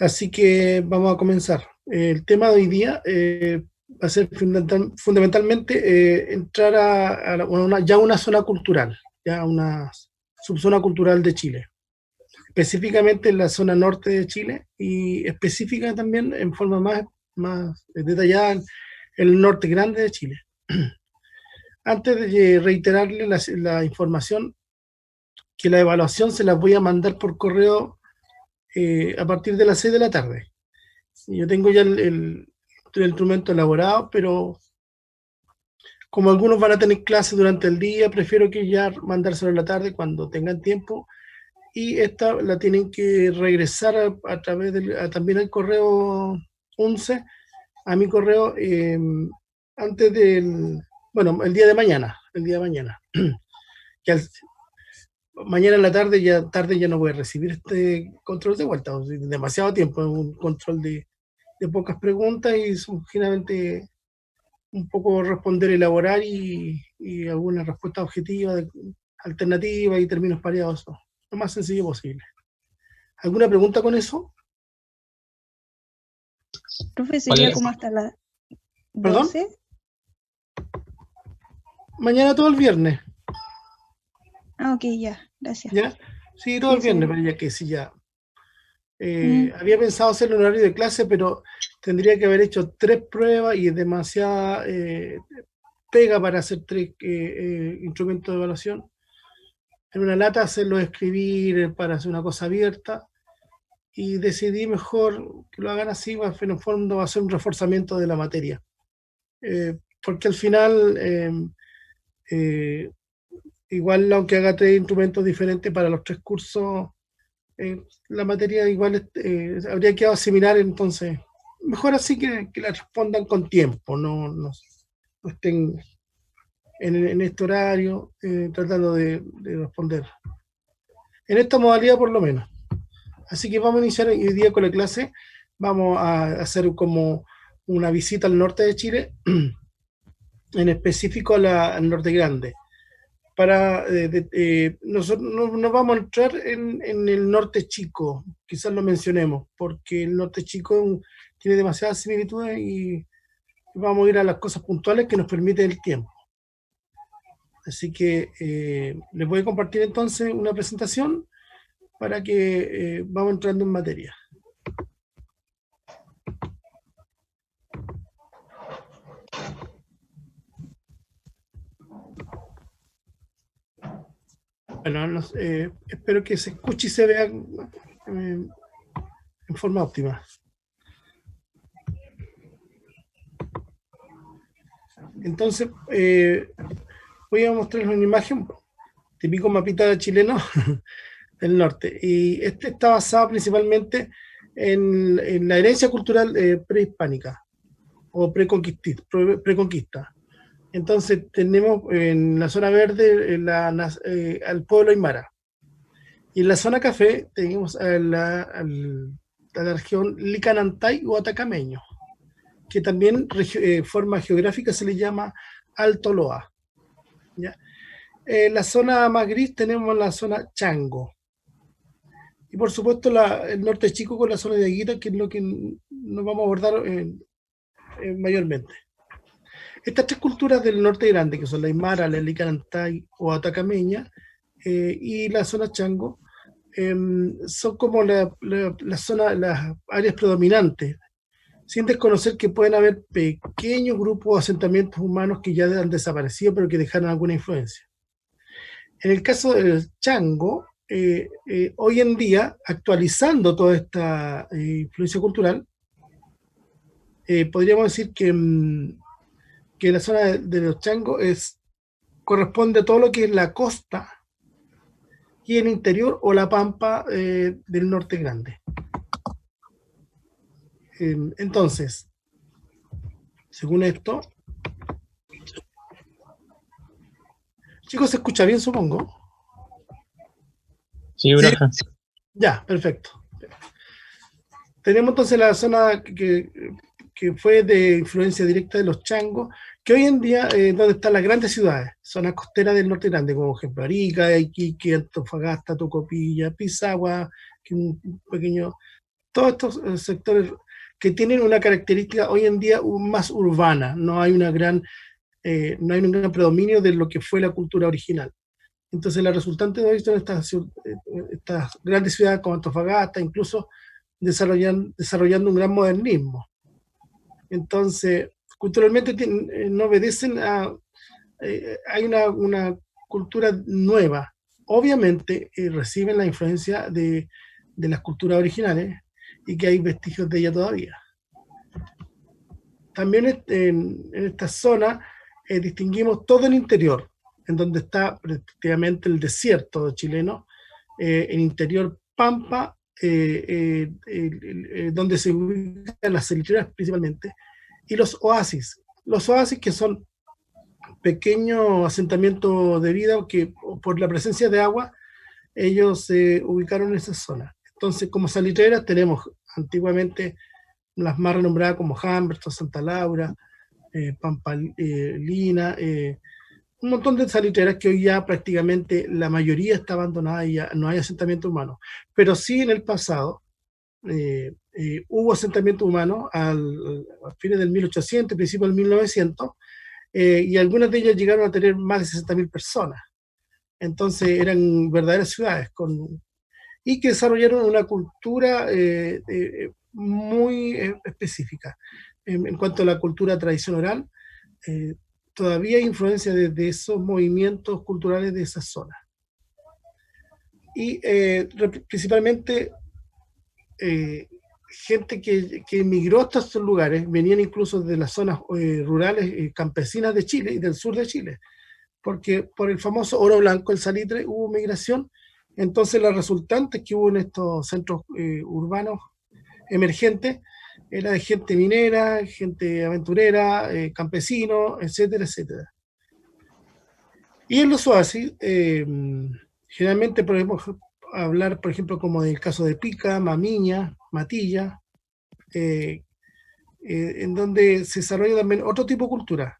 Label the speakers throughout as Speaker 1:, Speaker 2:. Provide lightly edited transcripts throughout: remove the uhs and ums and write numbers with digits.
Speaker 1: Así que vamos a comenzar. El tema de hoy día va a ser fundamentalmente entrar ya una zona cultural, ya una subzona cultural de Chile, específicamente en la zona norte de Chile y específica también en forma más detallada en el norte grande de Chile. Antes de reiterarle la información, que la evaluación se la voy a mandar por correo a partir de las 6 de la tarde. Yo tengo ya el instrumento elaborado, pero como algunos van a tener clases durante el día, prefiero que ya mandárselo en la tarde cuando tengan tiempo. Y esta la tienen que regresar a través también al correo 11, a mi correo, antes bueno, el día de mañana, que mañana en la tarde ya no voy a recibir este control de vuelta, o sea, demasiado tiempo, es un control de pocas preguntas y son generalmente un poco responder, elaborar y alguna respuesta objetiva, alternativa y términos pareados, lo más sencillo posible. ¿Alguna pregunta con eso?
Speaker 2: Profe, ¿sería como hasta las
Speaker 1: ¿Perdón?
Speaker 2: 12?
Speaker 1: Mañana todo el viernes.
Speaker 2: Ah, ok, ya, gracias.
Speaker 1: ¿Ya? Sí, todo
Speaker 2: Sí,
Speaker 1: el viernes,
Speaker 2: seguro.
Speaker 1: pero ya que sí, ya. Había pensado hacer el horario de clase, pero tendría que haber hecho 3 pruebas y es demasiada pega para hacer 3 instrumentos de evaluación. En una lata hacerlo escribir para hacer una cosa abierta y decidí mejor que lo hagan así, en el fondo va a ser un reforzamiento de la materia. Porque al final, igual aunque haga 3 instrumentos diferentes para los 3 cursos, la materia igual habría quedado similar, entonces mejor así que la respondan con tiempo, no estén en este horario tratando de responder. En esta modalidad por lo menos. Así que vamos a iniciar hoy día con la clase. Vamos a hacer como una visita al norte de Chile, en específico al norte grande. Nosotros no vamos a entrar en el norte chico, quizás lo mencionemos, porque el norte chico tiene demasiadas similitudes y vamos a ir a las cosas puntuales que nos permite el tiempo. Así que les voy a compartir entonces una presentación para que vamos entrando en materia. Bueno, espero que se escuche y se vea en forma óptima. Entonces, voy a mostrarles una imagen, típico mapita chileno del norte. Y este está basado principalmente en la herencia cultural prehispánica o preconquista. Entonces tenemos en la zona verde al pueblo aymara. Y en la zona café tenemos a la región Licanantay o Atacameño, que también forma geográfica se le llama Alto Loa. ¿Ya? La zona más gris tenemos la zona Chango. Y por supuesto el norte chico con la zona de Aguita, que es lo que nos vamos a abordar mayormente. Estas 3 culturas del norte grande, que son la Aymara, la Licanantay o Atacameña, y la zona Chango, son como las áreas predominantes, sin desconocer que pueden haber pequeños grupos de asentamientos humanos que ya han desaparecido, pero que dejaron alguna influencia. En el caso del Chango, hoy en día, actualizando toda esta influencia cultural, podríamos decir que la zona de los Changos corresponde a todo lo que es la costa y el interior o la pampa del norte grande. Entonces, según esto, chicos, ¿se escucha bien, supongo?
Speaker 3: Sí, Braja.
Speaker 1: Ya, perfecto. Tenemos entonces la zona que fue de influencia directa de los changos, que hoy en día donde están las grandes ciudades, zonas costeras del norte grande, como por ejemplo Arica, Iquique, Antofagasta, Tocopilla, Pisagua, que es un pequeño todos estos sectores que tienen una característica hoy en día más urbana, no hay no hay un gran predominio de lo que fue la cultura original. Entonces la resultante de hoy son estas grandes ciudades como Antofagasta, incluso desarrollando un gran modernismo. Entonces, culturalmente no obedecen a... hay una cultura nueva. Obviamente reciben la influencia de las culturas originales y que hay vestigios de ella todavía. También en esta zona distinguimos todo el interior, en donde está prácticamente el desierto chileno, el interior Pampa, donde se ubican las salitreras principalmente, y los oasis. Los oasis que son pequeños asentamientos de vida que por la presencia de agua, ellos se ubicaron en esa zona. Entonces, como salitreras tenemos antiguamente las más renombradas como Humberto, Santa Laura, Pampalina, un montón de salitreras que hoy ya prácticamente la mayoría está abandonada y ya no hay asentamiento humano. Pero sí en el pasado hubo asentamiento humano a fines del 1800, principios del 1900, y algunas de ellas llegaron a tener más de 60.000 personas. Entonces eran verdaderas ciudades y que desarrollaron una cultura muy específica. En cuanto a la cultura tradición oral, todavía hay influencia de esos movimientos culturales de esa zona. Y principalmente gente que emigró hasta estos lugares, venían incluso de las zonas rurales campesinas de Chile y del sur de Chile, porque por el famoso oro blanco, el salitre, hubo migración. Entonces las resultantes que hubo en estos centros urbanos emergentes era de gente minera, gente aventurera, campesinos, etcétera, etcétera. Y en los oasis, generalmente podemos hablar, por ejemplo, como del caso de Pica, Mamiña, Matilla, en donde se desarrolla también otro tipo de cultura.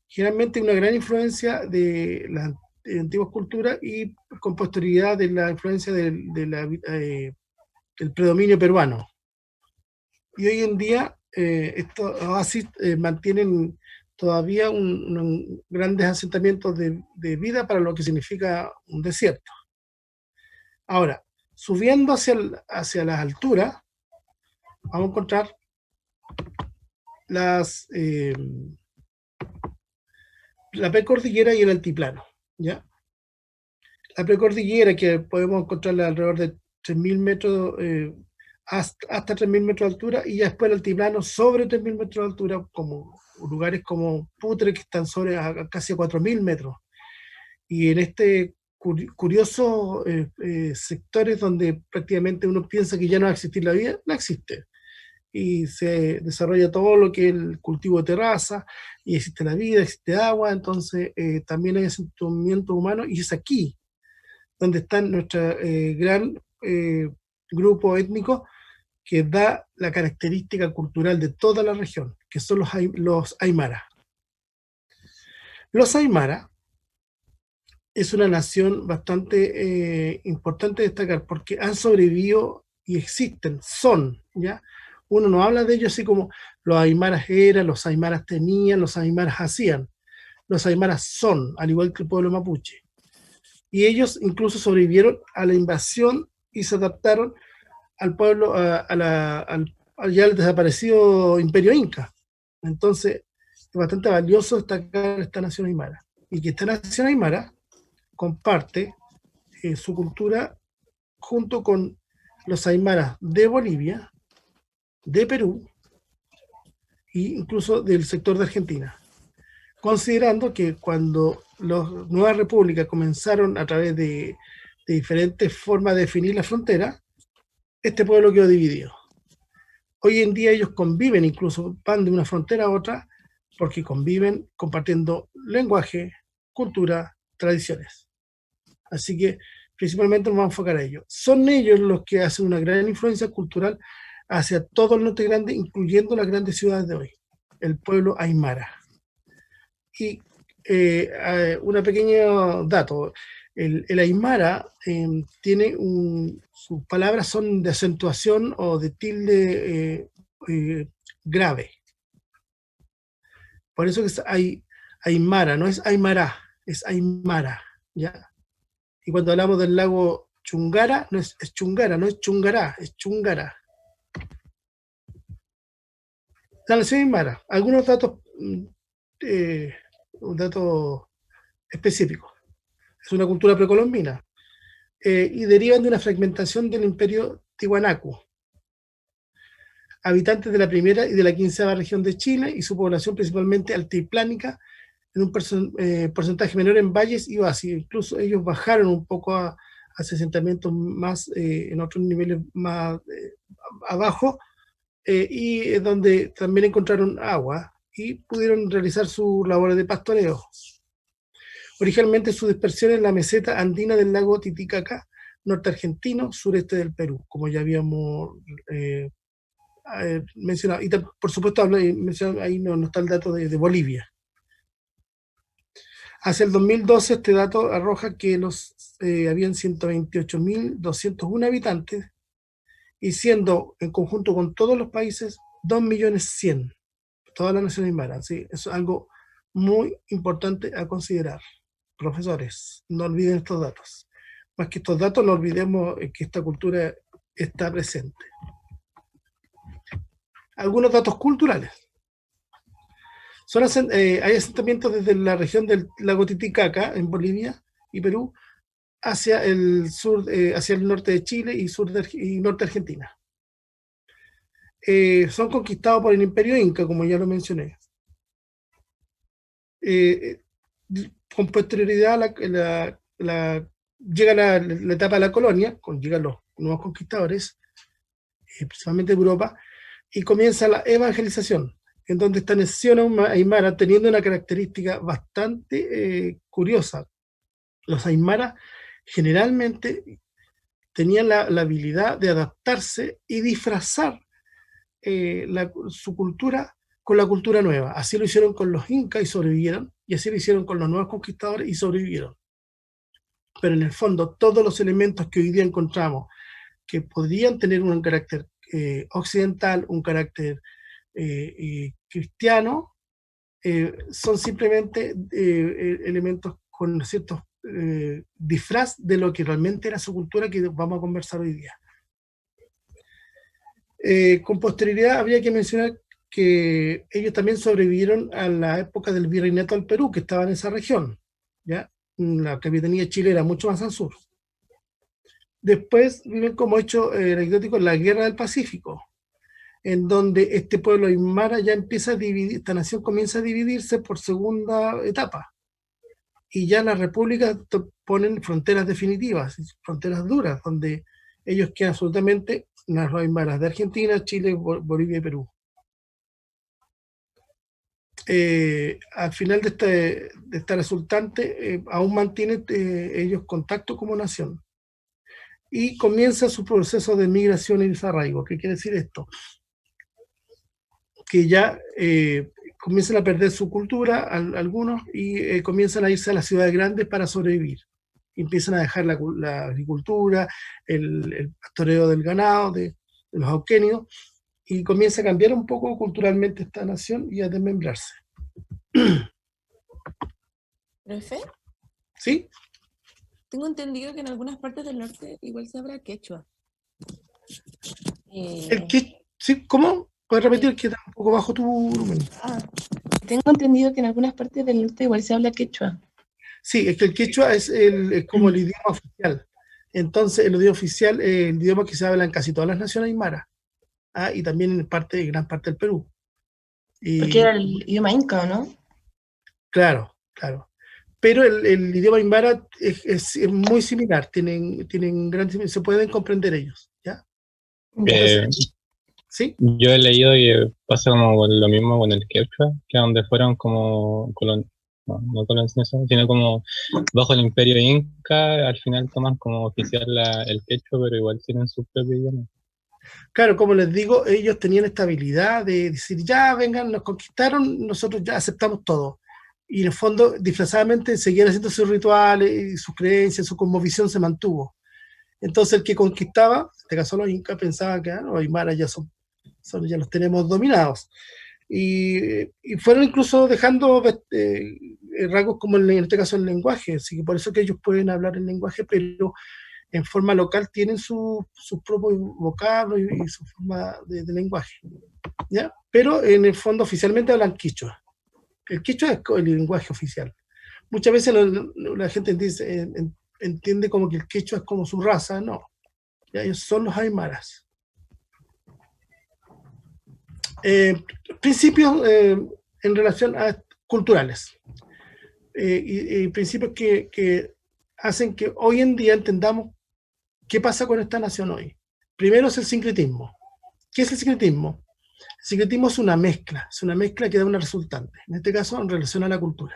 Speaker 1: Generalmente una gran influencia de las antiguas culturas y con posterioridad de la influencia del predominio peruano. Y hoy en día estos oasis mantienen todavía grandes asentamientos de vida para lo que significa un desierto. Ahora, subiendo hacia las alturas, vamos a encontrar la precordillera y el altiplano, ¿ya? La precordillera, que podemos encontrarla alrededor de 3.000 metros, hasta 3.000 metros de altura, y ya después el altiplano sobre 3.000 metros de altura, como lugares como Putre, que están sobre casi 4.000 metros. Y en este curioso sectores donde prácticamente uno piensa que ya no va a existir la vida, no existe. Y se desarrolla todo lo que es el cultivo de terraza, y existe la vida, existe agua, entonces también hay asentamiento humano, y es aquí donde está nuestro gran grupo étnico que da la característica cultural de toda la región, que son los Aymara. Los Aymara es una nación bastante importante de destacar porque han sobrevivido y existen, ¿ya? Uno no habla de ellos así como los aymaras eran, los aymaras tenían, los aymaras hacían. Los aymaras son, al igual que el pueblo mapuche. Y ellos incluso sobrevivieron a la invasión y se adaptaron al pueblo, al ya el desaparecido imperio inca. Entonces, es bastante valioso destacar esta nación aymara. Y que esta nación aymara comparte su cultura junto con los aymaras de Bolivia, de Perú e incluso del sector de Argentina, considerando que cuando las nuevas repúblicas comenzaron a través de diferentes formas de definir la frontera, este pueblo quedó dividido. Hoy en día ellos conviven, incluso van de una frontera a otra, porque conviven compartiendo lenguaje, cultura, tradiciones. Así que principalmente nos vamos a enfocar a ellos. Son ellos los que hacen una gran influencia cultural hacia todo el norte grande, incluyendo las grandes ciudades de hoy, el pueblo aymara. Y un pequeño dato, El aymara tiene sus palabras son de acentuación o de tilde grave. Por eso que es aymara, no es aymara, es aymara, ¿ya? Y cuando hablamos del lago Chungara, no es Chungara, no es Chungará, es Chungara. La nación aymara, algunos datos, un dato específico. Es una cultura precolombina y derivan de una fragmentación del imperio Tiwanaku, habitantes de la primera y de la 15ª región de Chile y su población principalmente altiplánica, en un porcentaje menor en valles y oasis. Incluso ellos bajaron un poco a asentamientos más en otros niveles más abajo y donde también encontraron agua y pudieron realizar sus labores de pastoreo. Originalmente su dispersión en la meseta andina del lago Titicaca, norte argentino, sureste del Perú, como ya habíamos mencionado. Y por supuesto, ahí no está el dato de Bolivia. Hacia el 2012 este dato arroja que habían 128.201 habitantes, y siendo en conjunto con todos los países 2.100.000, toda la nación aymara. ¿Sí? Eso es algo muy importante a considerar. Profesores, no olviden estos datos. Más que estos datos, no olvidemos que esta cultura está presente. Algunos datos culturales. Hay asentamientos desde la región del lago Titicaca, en Bolivia y Perú, hacia el sur, hacia el norte de Chile y norte de Argentina. Son conquistados por el Imperio Inca, como ya lo mencioné. Con posterioridad llega la etapa de la colonia, llegan los nuevos conquistadores, principalmente de Europa, y comienza la evangelización, en donde esta nación aymara teniendo una característica bastante curiosa. Los aymaras generalmente tenían la habilidad de adaptarse y disfrazar su cultura con la cultura nueva. Así lo hicieron con los incas y sobrevivieron, y así lo hicieron con los nuevos conquistadores y sobrevivieron. Pero en el fondo, todos los elementos que hoy día encontramos, que podrían tener un carácter occidental, un carácter cristiano, son simplemente elementos con ciertos disfraz de lo que realmente era su cultura, que vamos a conversar hoy día. Con posterioridad habría que mencionar que ellos también sobrevivieron a la época del virreinato del Perú, que estaba en esa región, ¿ya? La capitanía de Chile era mucho más al sur. Después viven como hecho anecdótico la Guerra del Pacífico, en donde este pueblo aymara ya empieza a dividir, esta nación comienza a dividirse por segunda etapa, y ya las repúblicas ponen fronteras definitivas, fronteras duras, donde ellos quedan absolutamente las aymaras de Argentina, Chile, Bolivia y Perú. Al final de esta resultante, aún mantienen ellos contacto como nación. Y comienza su proceso de migración y desarraigo. ¿Qué quiere decir esto? Que ya comienzan a perder su cultura algunos y comienzan a irse a las ciudades grandes para sobrevivir. Empiezan a dejar la agricultura, el pastoreo del ganado, de los auquénidos, y comienza a cambiar un poco culturalmente esta nación y a desmembrarse.
Speaker 3: ¿Profe?
Speaker 1: ¿Sí?
Speaker 3: Tengo entendido que en algunas partes del norte igual se habla quechua.
Speaker 1: ¿Sí? ¿Cómo? ¿Puedes repetir que está un poco bajo tu volumen?
Speaker 3: Tengo entendido que en algunas partes del norte igual se habla quechua.
Speaker 1: Sí, es que el quechua es como el idioma oficial. Entonces, el idioma oficial es el idioma que se habla en casi todas las naciones aymaras. Y también en gran parte del Perú.
Speaker 3: Porque era el idioma inca, ¿no?
Speaker 1: Claro. Pero el idioma aymara es muy similar, se pueden comprender ellos, ¿ya? ¿Sí?
Speaker 4: Yo he leído que pasa como lo mismo con el quechua, que donde fueron como no colonización, sino como bajo el imperio inca, al final toman como oficial el quechua, pero igual tienen su propio idioma.
Speaker 1: Claro, como les digo, ellos tenían esta habilidad de decir, ya vengan, nos conquistaron, nosotros ya aceptamos todo. y en el fondo, disfrazadamente, seguían haciendo sus rituales y sus creencias, su cosmovisión se mantuvo. Entonces el que conquistaba, en este caso los incas, pensaba que los aymaras ya los tenemos dominados. Y fueron incluso dejando rasgos como en este caso el lenguaje, así que por eso que ellos pueden hablar el lenguaje, pero en forma local tienen sus propios vocablos y su forma de lenguaje, ¿ya? Pero en el fondo oficialmente hablan quichua. El quichua es el lenguaje oficial. Muchas veces la gente entiende como que el quichua es como su raza, no. ¿Ya? Ellos son los aymaras. Principios en relación a culturales. Y principios que hacen que hoy en día entendamos qué pasa con esta nación hoy. Primero es el sincretismo. ¿Qué es el sincretismo? El sincretismo es una mezcla que da una resultante, en este caso en relación a la cultura.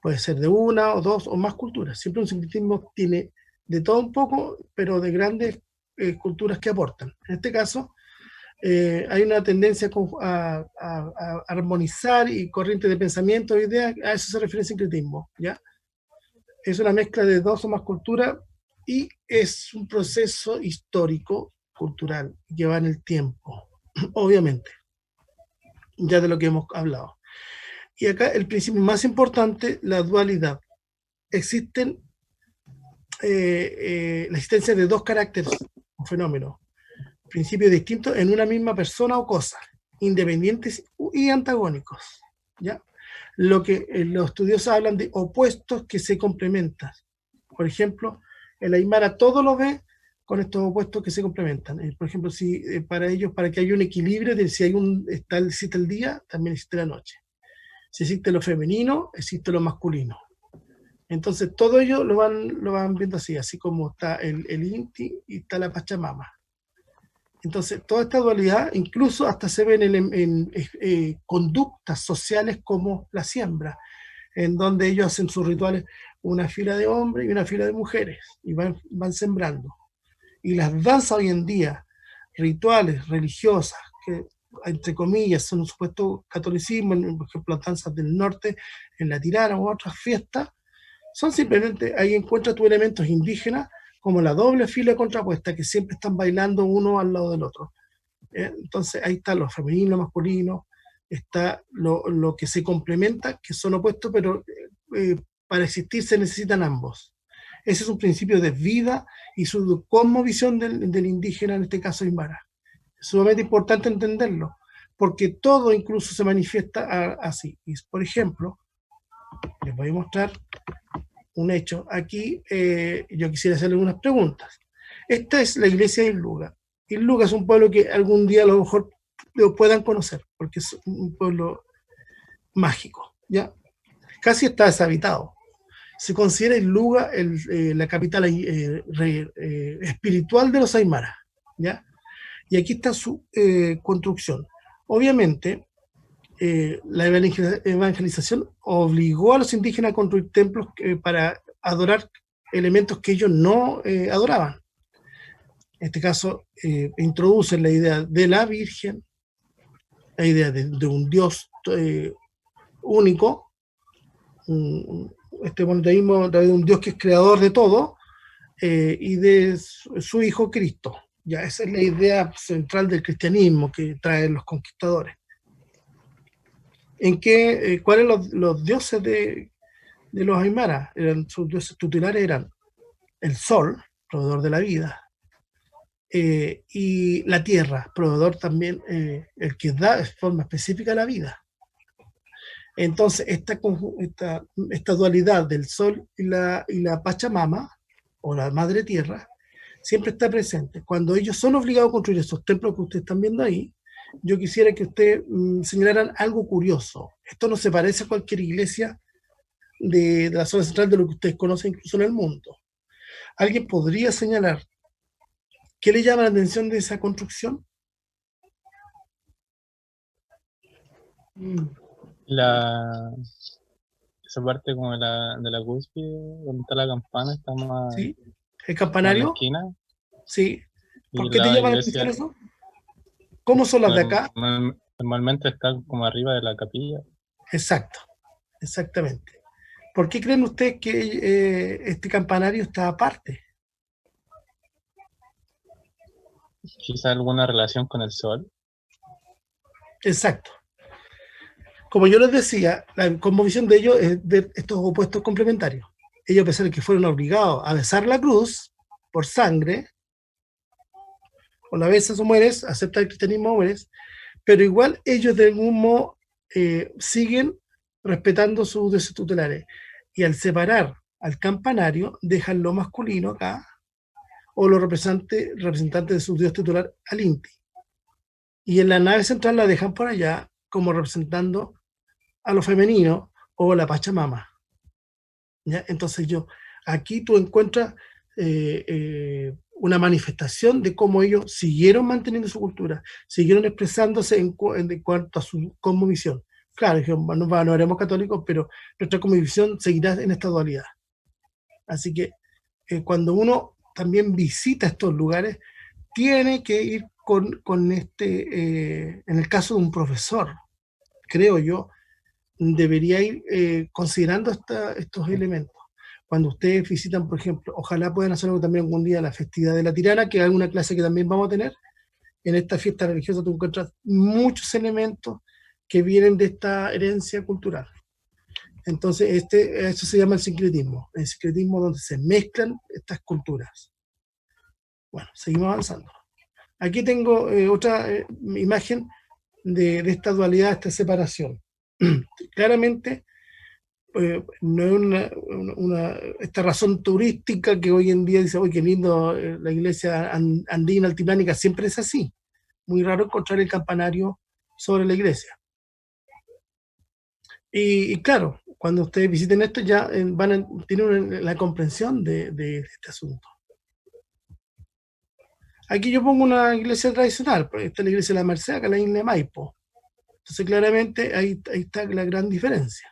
Speaker 1: Puede ser de una o dos o más culturas. Siempre un sincretismo tiene de todo un poco, pero de grandes culturas que aportan. En este caso, hay una tendencia a armonizar y corriente de pensamiento e ideas, a eso se refiere el sincretismo, ¿ya? Es una mezcla de dos o más culturas y es un proceso histórico, cultural, que va en el tiempo, obviamente, ya de lo que hemos hablado. Y acá el principio más importante, la dualidad. Existen la existencia de dos caracteres, un fenómeno, principios distintos en una misma persona o cosa, independientes y antagónicos, ¿ya? Lo que los estudiosos hablan de opuestos que se complementan. Por ejemplo, el aymara todo lo ve con estos opuestos que se complementan. Por ejemplo, si para ellos, para que haya un equilibrio, de si existe el día, también existe la noche. Si existe lo femenino, existe lo masculino. Entonces, todo ello lo van viendo así como está el Inti y está la Pachamama. Entonces, toda esta dualidad, incluso hasta se ven en conductas sociales como la siembra, en donde ellos hacen sus rituales, una fila de hombres y una fila de mujeres, y van sembrando. Y las danzas hoy en día, rituales religiosas, que entre comillas son un supuesto catolicismo, por ejemplo las danzas del norte, en la tirana u otras fiestas, son simplemente, ahí encuentras tus elementos indígenas, como la doble fila contrapuesta, que siempre están bailando uno al lado del otro. Entonces ahí está lo femenino, lo masculino, está lo que se complementa, que son opuestos, pero para existir se necesitan ambos. Ese es un principio de vida y su cosmovisión del indígena, en este caso aymara. Es sumamente importante entenderlo, porque todo incluso se manifiesta así. Y, por ejemplo, les voy a mostrar un hecho. Aquí yo quisiera hacerle unas preguntas. Esta es la iglesia de Illuga. Illuga es un pueblo que algún día a lo mejor lo puedan conocer, porque es un pueblo mágico, ¿ya? Casi está deshabitado. Se considera Illuga la capital espiritual de los aymaras, ¿ya? Y aquí está su construcción. Obviamente, la evangelización obligó a los indígenas a construir templos para adorar elementos que ellos no adoraban. En este caso, introducen la idea de la Virgen, la idea de un Dios único, este monoteísmo a través de un Dios que es creador de todo, y de su Hijo Cristo. Ya, esa es la idea central del cristianismo que traen los conquistadores. ¿Cuáles los dioses de los aymaras? Sus dioses tutelares eran el sol, proveedor de la vida, y la tierra, proveedor también, el que da de forma específica la vida. Entonces, esta dualidad del sol y la Pachamama, o la madre tierra, siempre está presente. Cuando ellos son obligados a construir esos templos que ustedes están viendo ahí, yo quisiera que ustedes señalaran algo curioso. Esto no se parece a cualquier iglesia de la zona central de lo que ustedes conocen incluso en el mundo. ¿Alguien podría señalar qué le llama la atención de esa construcción?
Speaker 4: Esa parte como de la cúspide, donde está la campana, está más,
Speaker 1: ¿Sí? ¿El
Speaker 4: más en la
Speaker 1: campanario?
Speaker 4: esquina.
Speaker 1: Sí. ¿Por
Speaker 4: Y
Speaker 1: qué te
Speaker 4: la
Speaker 1: llama la
Speaker 4: iglesia
Speaker 1: atención eso? ¿Cómo son las de acá?
Speaker 4: normalmente está como arriba de la capilla.
Speaker 1: Exacto. exactamente. ¿Por qué creen ustedes que este campanario está aparte?
Speaker 4: Quizá alguna relación con el sol.
Speaker 1: Exacto. Como yo les decía, la cosmovisión de ellos es de estos opuestos complementarios. Ellos, a pesar de que fueron obligados a besar la cruz por sangre, o la besas o mueres, acepta el cristianismo o mueres, pero igual ellos de algún modo siguen respetando sus dioses tutelares. Y al separar al campanario, dejan lo masculino acá, o los representantes de su dios titular al Inti. Y en la nave central la dejan por allá como representando a lo femenino o la Pachamama. ¿Ya? Entonces aquí tú encuentras una manifestación de cómo ellos siguieron manteniendo su cultura, siguieron expresándose en cuanto a su cosmovisión. Claro, no haremos católicos, pero nuestra cosmovisión seguirá en esta dualidad. Así que cuando uno también visita estos lugares, tiene que ir con en el caso de un profesor, creo yo, debería ir considerando estos elementos. Cuando ustedes visitan, por ejemplo, ojalá puedan hacerlo también algún día la festividad de la Tirana, que es una clase que también vamos a tener. En esta fiesta religiosa tú encuentras muchos elementos que vienen de esta herencia cultural. Entonces, eso se llama el sincretismo donde se mezclan estas culturas. Bueno, seguimos avanzando. Aquí tengo otra imagen de esta dualidad, esta separación. Claramente, no es esta razón turística que hoy en día dice, oye, qué lindo, la iglesia andina altiplánica, siempre es así. Muy raro encontrar el campanario sobre la iglesia. Y claro, cuando ustedes visiten esto ya tienen la comprensión de este asunto. Aquí yo pongo una iglesia tradicional, esta es la iglesia de la Merced, acá en la isla de Maipo. Entonces claramente ahí está la gran diferencia.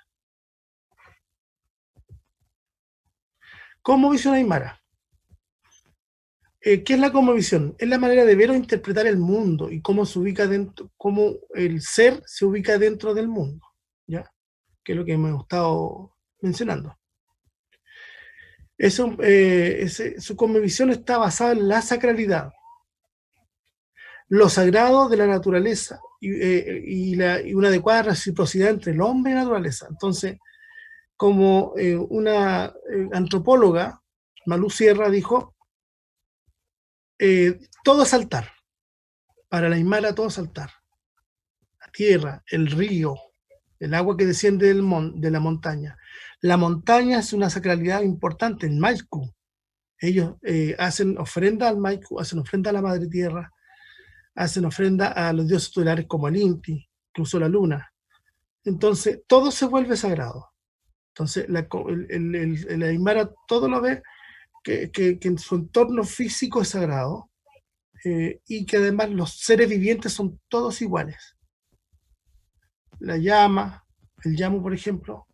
Speaker 1: Cosmovisión aymara. ¿Qué es la cosmovisión? Es la manera de ver o interpretar el mundo y cómo se ubica dentro, cómo el ser se ubica dentro del mundo, ¿ya? Que es lo que hemos estado mencionando. Su cosmovisión está basada en la sacralidad, lo sagrado de la naturaleza y una adecuada reciprocidad entre el hombre y la naturaleza. Entonces, como una antropóloga, Malú Sierra, dijo, todo es altar. Para la aymara todo es altar. La tierra, el río, el agua que desciende de la montaña. La montaña es una sacralidad importante en Maipú. Ellos hacen ofrenda al Maipú, hacen ofrenda a la madre tierra, hacen ofrenda a los dioses tutelares como el Inti, incluso la luna. Entonces, todo se vuelve sagrado. Entonces, el aymara todo lo ve que en su entorno físico es sagrado y que además los seres vivientes son todos iguales. La llama, el llamo, por ejemplo,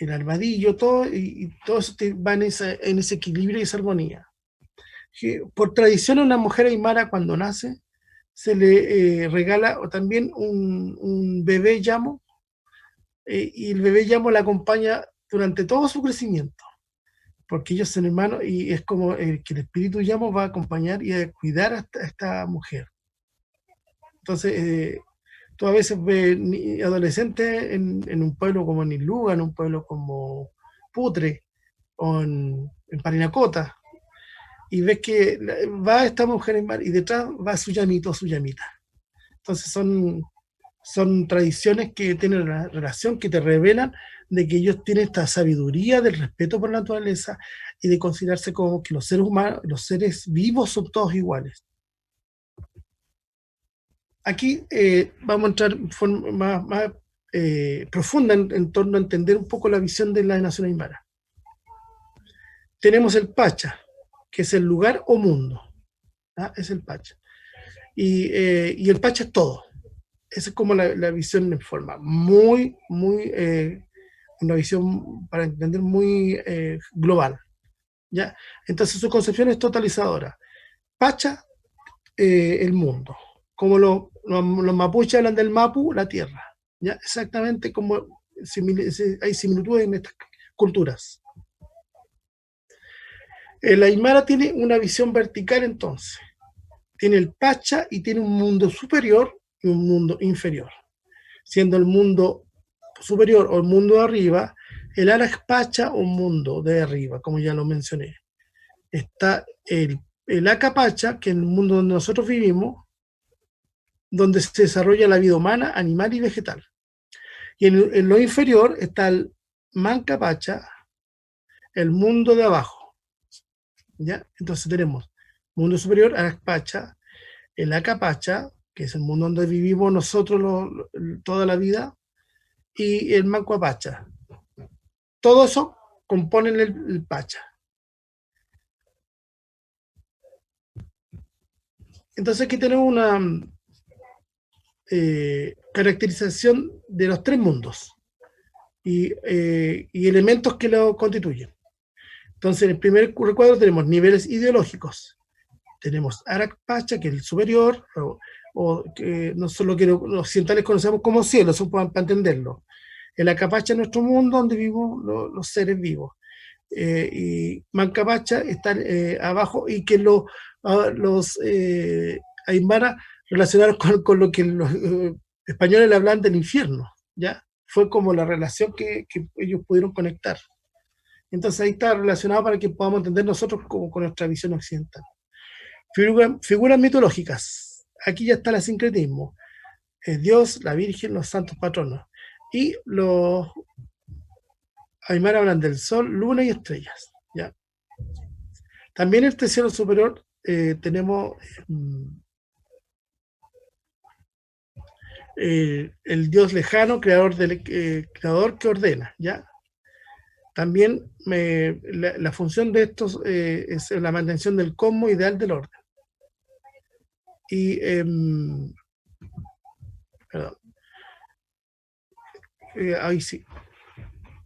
Speaker 1: el armadillo, todo, y todo eso va en ese equilibrio y esa armonía. Por tradición, a una mujer aymara cuando nace se le regala también un bebé llamo, y el bebé llamo la acompaña durante todo su crecimiento, porque ellos son hermanos y es como que el espíritu llamo va a acompañar y a cuidar a esta mujer. Entonces, tú a veces ves adolescentes en un pueblo como Niluga, en un pueblo como Putre, o en Parinacota, y ves que va esta mujer en mar y detrás va su llamito o su llamita. Entonces son tradiciones que tienen una relación, que te revelan de que ellos tienen esta sabiduría del respeto por la naturaleza y de considerarse como que los seres humanos, los seres vivos son todos iguales. Aquí vamos a entrar en forma más profunda en torno a entender un poco la visión de la nación aymara. Tenemos el Pacha, que es el lugar o mundo. ¿Ah? Es el Pacha. Y el Pacha es todo. Esa es como la visión en forma muy, una visión para entender muy global. ¿Ya? Entonces su concepción es totalizadora. Pacha, el mundo. Como los mapuches hablan del Mapu, la tierra. ¿Ya? Exactamente como hay similitudes en estas culturas. El Aymara tiene una visión vertical entonces. Tiene el Pacha y tiene un mundo superior y un mundo inferior. Siendo el mundo superior o el mundo de arriba, el Arak Pacha, un mundo de arriba, como ya lo mencioné. Está el Aka Pacha, que es el mundo donde nosotros vivimos, donde se desarrolla la vida humana, animal y vegetal. Y en lo inferior está el Manca Pacha, el mundo de abajo. ¿Ya? Entonces tenemos mundo superior, Arak Pacha, el Aka Pacha, que es el mundo donde vivimos nosotros toda la vida, y el Manco Pacha. Todo eso componen el Pacha. Entonces aquí tenemos una caracterización de los tres mundos y elementos que lo constituyen. Entonces en el primer recuadro tenemos niveles ideológicos. Tenemos Arak Pacha, que es el superior, o que no solo que los occidentales conocemos como cielo, eso para entenderlo. El Aka Pacha es nuestro mundo donde vivimos los seres vivos. Y Manca Pacha está abajo, y que los Aymara relacionaron con lo que los españoles le hablan del infierno, ¿ya? Fue como la relación que ellos pudieron conectar. Entonces ahí está relacionado para que podamos entender nosotros como con nuestra visión occidental. Figuras mitológicas. Aquí ya está el sincretismo. Dios, la Virgen, los santos patronos. Y los Aymara hablan del sol, luna y estrellas, ¿ya? También en este cielo superior tenemos el Dios lejano, creador que ordena, ¿ya? También la función de estos es la mantención del cosmos ideal del orden. Y, perdón. Ahí sí.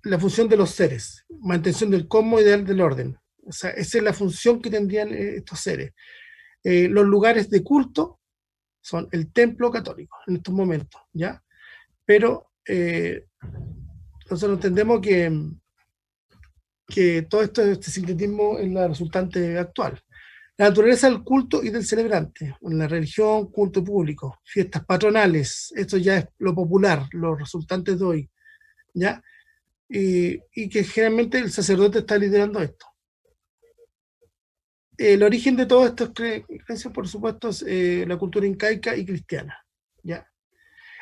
Speaker 1: La función de los seres, mantención del cosmos ideal del orden. O sea, esa es la función que tendrían estos seres. Los lugares de culto son el templo católico en estos momentos, ¿ya? Pero nosotros entendemos que todo este sincretismo es la resultante actual. La naturaleza del culto y del celebrante, en la religión, culto público, fiestas patronales, esto ya es lo popular, los resultantes de hoy, ¿ya? Y que generalmente el sacerdote está liderando esto. El origen de todas estas creencias, por supuesto, es la cultura incaica y cristiana, ¿ya?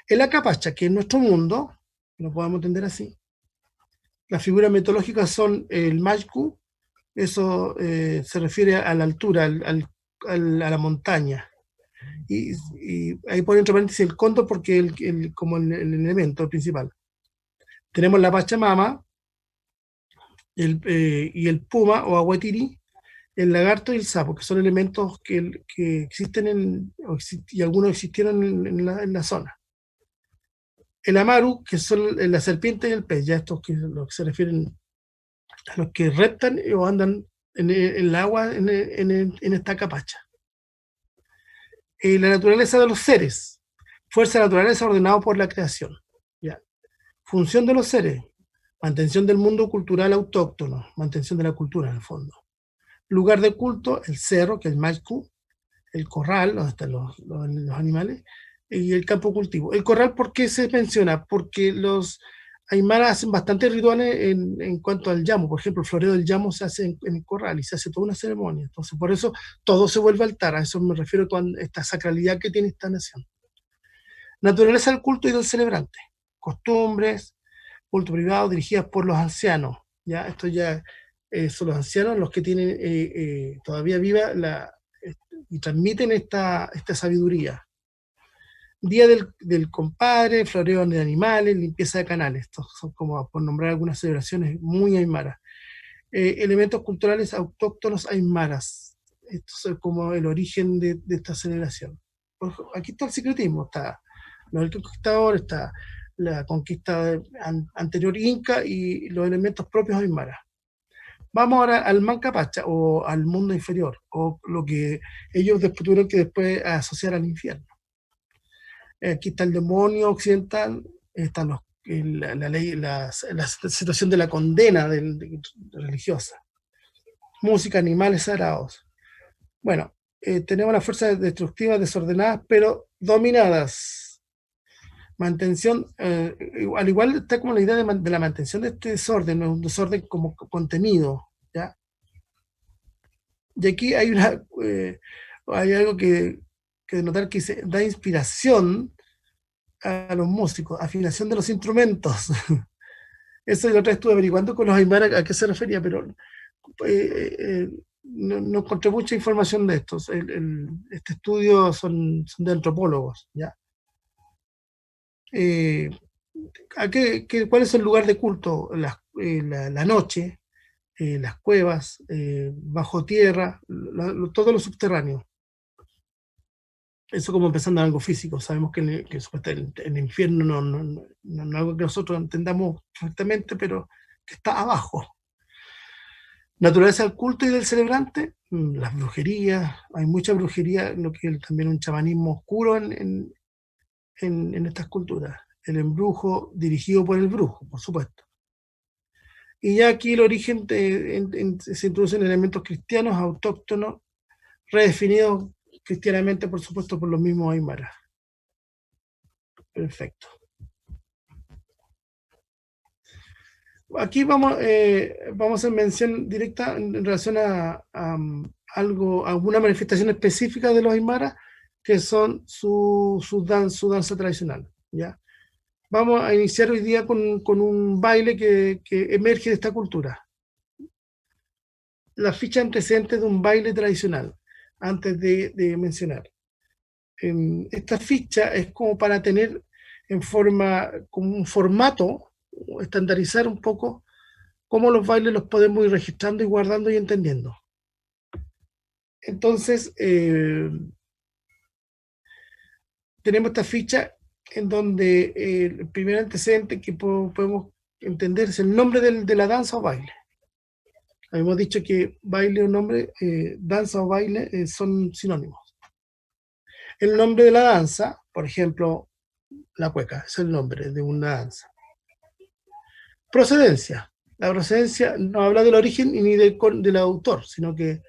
Speaker 1: El Aka Pacha, que es nuestro mundo, lo podemos entender así. Las figuras mitológicas son el Majku, eso se refiere a la altura, a la montaña. Y ahí pone entre paréntesis el cóndor porque como el elemento principal. Tenemos la Pachamama, y el puma o aguatiri, el lagarto y el sapo, que son elementos que existen y algunos existieron en la zona. El amaru, que son la serpiente y el pez, ya estos que se refieren a los que reptan o andan en el agua en esta capacha. La naturaleza de los seres, fuerza de la naturaleza ordenado por la creación. ¿Ya? Función de los seres, mantención del mundo cultural autóctono, mantención de la cultura en el fondo. Lugar de culto, el cerro, que es el Majku, el corral, donde están los animales, y el campo cultivo. El corral, ¿por qué se menciona? Porque los Aymara hacen bastantes rituales en cuanto al llamo. Por ejemplo, el floreo del llamo se hace en el corral y se hace toda una ceremonia. Entonces, por eso todo se vuelve altar. A eso me refiero con esta sacralidad que tiene esta nación. Naturaleza del culto y del celebrante. Costumbres, culto privado dirigidas por los ancianos. ¿Ya? Esto ya son los ancianos los que tienen todavía viva y transmiten esta sabiduría. Día del compadre, floreo de animales, limpieza de canales. Estos son como por nombrar algunas celebraciones muy aymaras. Elementos culturales autóctonos aymaras. Esto es como el origen de esta celebración. Pues aquí está el secretismo, está el conquistador, está la conquista anterior inca y los elementos propios aymaras. Vamos ahora al Manca Pacha, o al mundo inferior, o lo que ellos tuvieron que después asociar al infierno. Aquí está el demonio occidental, están la ley, la situación de la condena religiosa. Música, animales sagrados. Bueno, tenemos las fuerzas destructivas desordenadas, pero dominadas. Mantención, al igual está como la idea de la mantención de este desorden, no es un desorden como contenido, ¿ya? Y aquí hay hay algo que denotar que dice, da inspiración a los músicos, afinación de los instrumentos. Eso yo la otra vez estuve averiguando con los aymaras a qué se refería, pero no encontré mucha información de estos. Este estudio son de antropólogos, ¿ya? ¿Cuál es el lugar de culto? La noche, las cuevas, bajo tierra, todo lo subterráneo. Eso como empezando en algo físico. Sabemos que en el infierno no es algo que nosotros entendamos perfectamente, pero que está abajo. Naturaleza del culto y del celebrante, las brujerías, hay mucha brujería, lo que es también un chamanismo oscuro en estas culturas. El embrujo dirigido por el brujo, por supuesto. Y ya aquí el origen se introducen elementos cristianos autóctonos, redefinidos cristianamente, por supuesto, por los mismos aymaras. Perfecto. Aquí vamos a hacer mención directa en relación a alguna manifestación específica de los aymaras, que son su danza tradicional, ¿ya? Vamos a iniciar hoy día con un baile que emerge de esta cultura. La ficha antecedente de un baile tradicional, antes de mencionar. Esta ficha es como para tener como un formato, estandarizar un poco cómo los bailes los podemos ir registrando y guardando y entendiendo. Entonces, tenemos esta ficha en donde el primer antecedente que podemos entender es el nombre de la danza o baile. Habíamos dicho que baile o nombre, danza o baile son sinónimos. El nombre de la danza, por ejemplo, la cueca, es el nombre de una danza. Procedencia. La procedencia no habla del origen ni del autor, sino que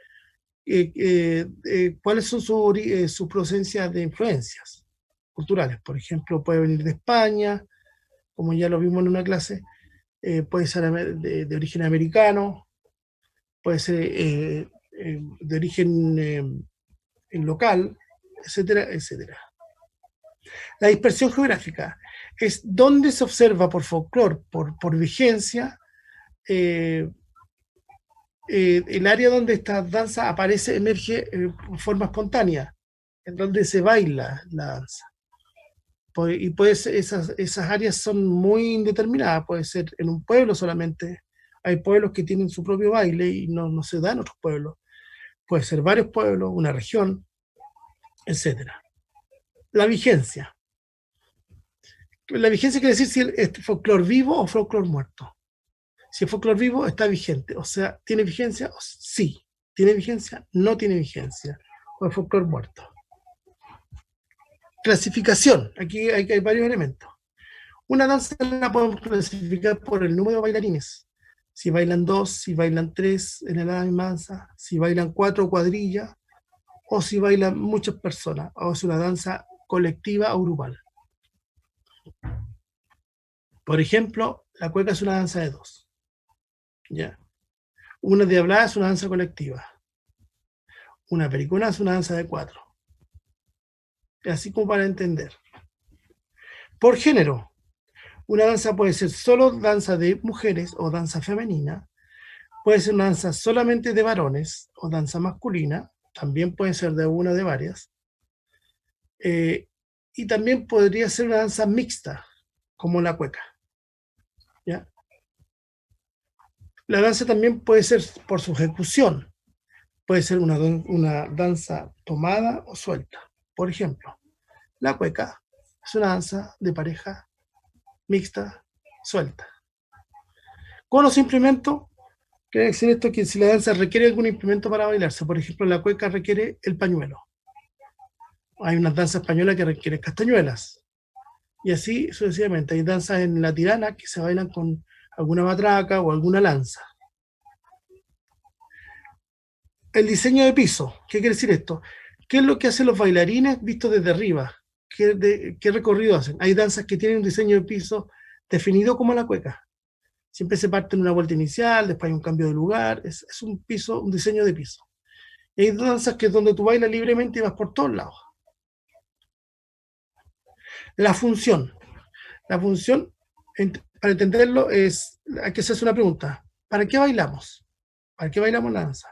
Speaker 1: cuáles son su procedencia de influencias culturales. Por ejemplo, puede venir de España, como ya lo vimos en una clase, puede ser de origen americano, puede ser de origen local, etcétera, etcétera. La dispersión geográfica es donde se observa por folclore, por vigencia, el área donde esta danza aparece, emerge de forma espontánea, en donde se baila la danza. Y pues esas áreas son muy indeterminadas, puede ser en un pueblo solamente, hay pueblos que tienen su propio baile y no se da en otros pueblos, puede ser varios pueblos, una región, etc. La vigencia. La vigencia quiere decir si es folclore vivo o folclore muerto. Si es folclore vivo, está vigente, o sea, ¿tiene vigencia? Sí. ¿Tiene vigencia? No tiene vigencia. O es folclore muerto. Clasificación. Aquí hay varios elementos. Una danza la podemos clasificar por el número de bailarines. Si bailan 2, si bailan 3 en la misma danza, si bailan 4 cuadrillas, o si bailan muchas personas, o es una danza colectiva o grupal. Por ejemplo, la cueca es una danza de 2. ¿Ya? Una diablada es una danza colectiva. Una pericona es una danza de 4. Así como para entender. Por género, una danza puede ser solo danza de mujeres o danza femenina, puede ser una danza solamente de varones o danza masculina, también puede ser de una de varias, y también podría ser una danza mixta, como la cueca. ¿Ya? La danza también puede ser por su ejecución, puede ser una danza tomada o suelta. Por ejemplo, la cueca es una danza de pareja mixta, suelta. Con los implementos, quiere decir esto que si la danza requiere algún implemento para bailarse, por ejemplo, la cueca requiere el pañuelo. Hay unas danzas españolas que requieren castañuelas. Y así sucesivamente. Hay danzas en la tirana que se bailan con alguna matraca o alguna lanza. El diseño de piso, ¿qué quiere decir esto? ¿Qué es lo que hacen los bailarines vistos desde arriba? ¿Qué recorrido hacen? Hay danzas que tienen un diseño de piso definido como la cueca. Siempre se parte en una vuelta inicial, después hay un cambio de lugar, es un piso, un diseño de piso. Y hay danzas que es donde tú bailas libremente y vas por todos lados. La función. La función, para entenderlo, hay que hacerse una pregunta. ¿Para qué bailamos? ¿Para qué bailamos la danza?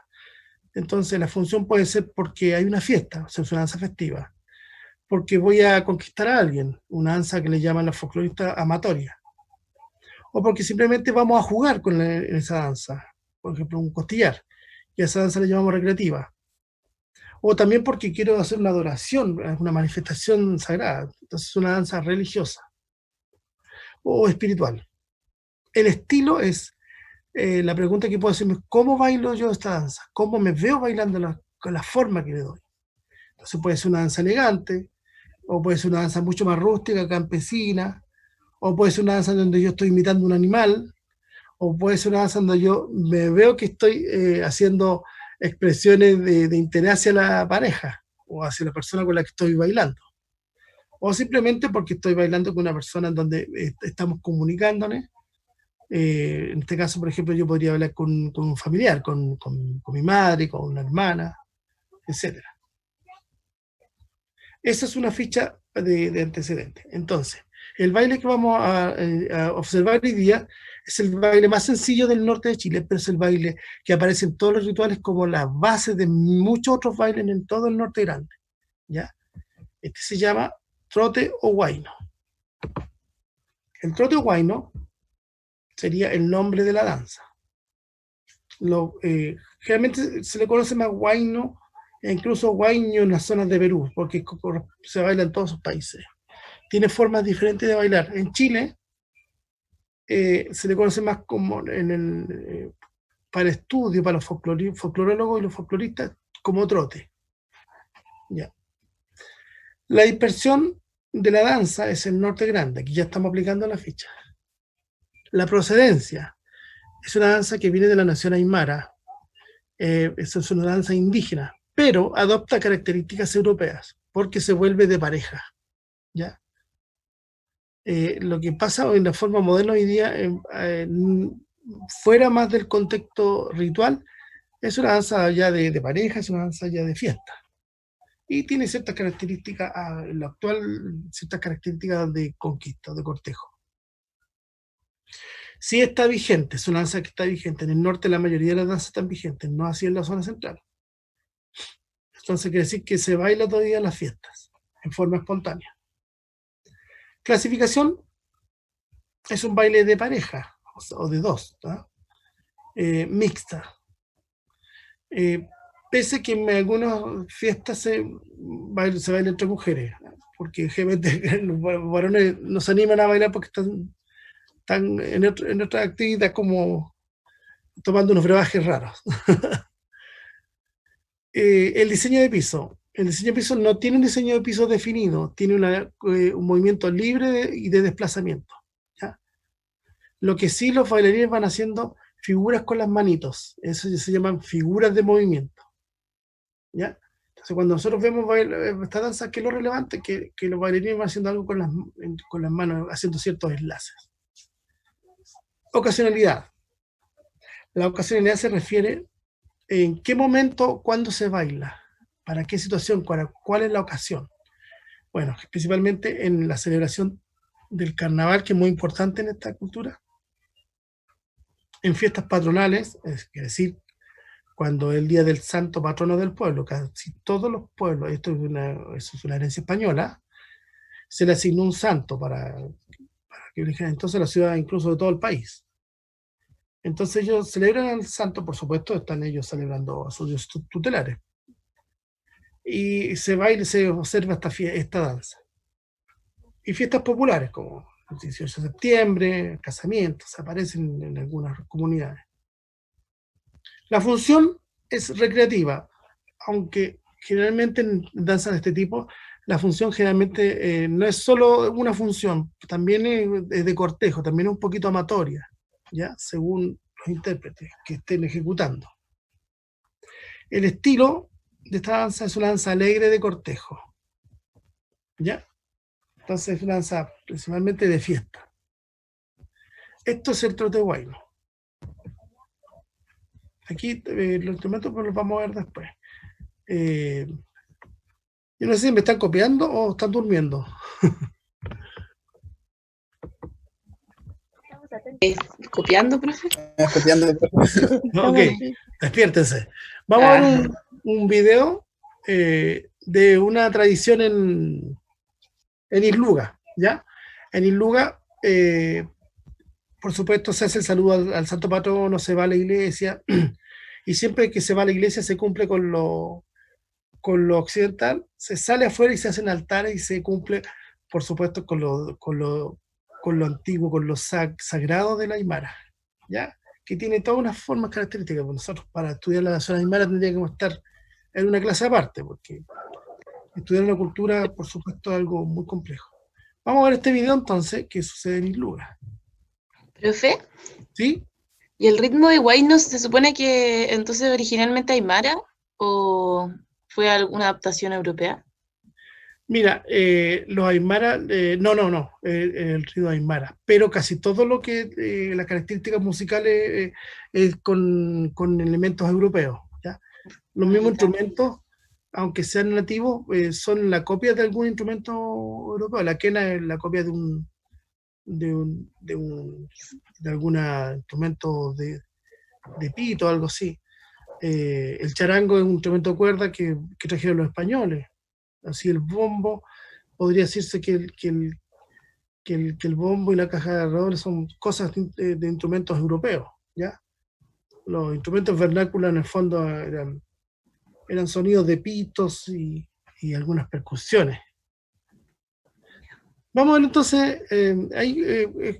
Speaker 1: Entonces la función puede ser porque hay una fiesta, o sea, es una danza festiva. Porque voy a conquistar a alguien, una danza que le llaman los folcloristas amatoria. O porque simplemente vamos a jugar con esa danza, por ejemplo, un costillar, y a esa danza le llamamos recreativa. O también porque quiero hacer una adoración, una manifestación sagrada, entonces es una danza religiosa o espiritual. El estilo es, la pregunta que puedo hacerme es, ¿cómo bailo yo esta danza? ¿Cómo me veo bailando con la forma que le doy? Entonces puede ser una danza elegante, o puede ser una danza mucho más rústica, campesina, o puede ser una danza donde yo estoy imitando un animal, o puede ser una danza donde yo me veo que estoy haciendo expresiones de interés hacia la pareja, o hacia la persona con la que estoy bailando. O simplemente porque estoy bailando con una persona en donde estamos comunicándonos. En este caso, por ejemplo, yo podría hablar con un familiar, con mi madre, con una hermana, etc. Esa es una ficha de antecedentes. Entonces, el baile que vamos a observar hoy día es el baile más sencillo del norte de Chile, pero es el baile que aparece en todos los rituales como la base de muchos otros bailes en todo el norte grande. ¿Ya? Este se llama trote o huayno. El trote o huayno sería el nombre de la danza. Generalmente se le conoce más huayno e incluso huayno en las zonas de Perú, porque se baila en todos sus países. Tiene formas diferentes de bailar. En Chile se le conoce más como para estudio, para los folclorólogos y los folcloristas, como trote. Ya. La dispersión de la danza es el norte grande, aquí ya estamos aplicando la ficha. La procedencia es una danza que viene de la nación aymara, es una danza indígena, pero adopta características europeas, porque se vuelve de pareja. ¿Ya? Lo que pasa en la forma moderna hoy día, fuera más del contexto ritual, es una danza ya de pareja, es una danza ya de fiesta. Y tiene ciertas características, en lo actual, ciertas características de conquista, de cortejo. Sí está vigente, es una danza que está vigente. En el norte la mayoría de las danzas están vigentes, no así en la zona central. Entonces quiere decir que se baila todavía en las fiestas, en forma espontánea. Clasificación es un baile de pareja, o de dos, ¿no? Mixta. Pese que en algunas fiestas se baila entre mujeres, porque generalmente los varones no se animan a bailar porque están en otra actividad, como tomando unos brebajes raros. El diseño de piso. El diseño de piso no tiene un diseño de piso definido, tiene un movimiento libre y de desplazamiento. ¿Ya? Lo que sí, los bailarines van haciendo figuras con las manitos, eso se llaman figuras de movimiento. ¿Ya? Entonces cuando nosotros vemos esta danza, ¿qué es lo relevante? Que los bailarines van haciendo algo con las manos, haciendo ciertos enlaces. Ocasionalidad. La ocasionalidad se refiere en qué momento, cuándo se baila, para qué situación, cuál es la ocasión. Bueno, principalmente en la celebración del carnaval, que es muy importante en esta cultura, en fiestas patronales, es decir, cuando es el día del santo patrono del pueblo, casi todos los pueblos, eso es una herencia española, se le asignó un santo para que elijan entonces la ciudad, incluso de todo el país. Entonces ellos celebran al santo, por supuesto, están ellos celebrando a sus dioses tutelares. Y se baila y se observa esta danza. Y fiestas populares, como el 18 de septiembre, casamientos, aparecen en algunas comunidades. La función es recreativa, aunque generalmente en danzas de este tipo la función generalmente no es solo una función, también es de cortejo, también es un poquito amatoria, ¿ya? Según los intérpretes que estén ejecutando. El estilo de esta danza es una danza alegre de cortejo, ¿ya? Entonces es una danza principalmente de fiesta. Esto es el trote huayno. Aquí los instrumentos pues los vamos a ver después. Yo no sé si me están copiando o están durmiendo.
Speaker 5: ¿Copiando, profe?
Speaker 6: Copiando.
Speaker 1: Ok, despiértense. Vamos a ver un video de una tradición en Isluga, ¿ya? En Isluga, por supuesto, se hace el saludo al santo patrono, se va a la iglesia, y siempre que se va a la iglesia se cumple con lo occidental, se sale afuera y se hacen altares y se cumple, por supuesto, con lo antiguo, con lo sagrado de la Aymara, ¿ya? Que tiene todas unas formas características. Nosotros, para estudiar la nación aymara, tendríamos que estar en una clase aparte, porque estudiar una cultura, por supuesto, es algo muy complejo. Vamos a ver este video, entonces, que sucede en Isluga.
Speaker 5: ¿Profe?
Speaker 1: ¿Sí?
Speaker 5: ¿Y el ritmo de huayno se supone que entonces originalmente aymara o fue alguna adaptación europea?
Speaker 1: Mira, los aymara, no, el ritmo aymara, pero casi todo lo que, las características musicales es con elementos europeos, ¿ya? Los mismos instrumentos, aunque sean nativos, son la copia de algún instrumento europeo. La quena es la copia de algún instrumento de pito o algo así. El charango es un instrumento de cuerda que trajeron los españoles. Así el bombo, podría decirse que el bombo y la caja de redobles son cosas de instrumentos europeos, ¿ya? Los instrumentos vernáculos en el fondo eran sonidos de pitos y algunas percusiones. Vamos a ver entonces,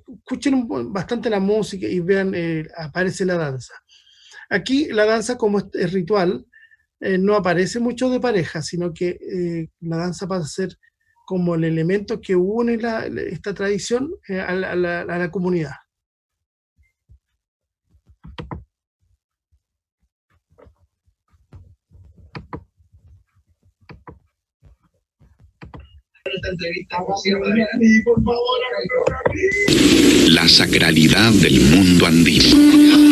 Speaker 1: escuchen bastante la música y vean, aparece la danza. Aquí la danza, como es ritual, no aparece mucho de pareja, sino que la danza pasa a ser como el elemento que une esta tradición a la comunidad.
Speaker 7: La sacralidad del mundo andino.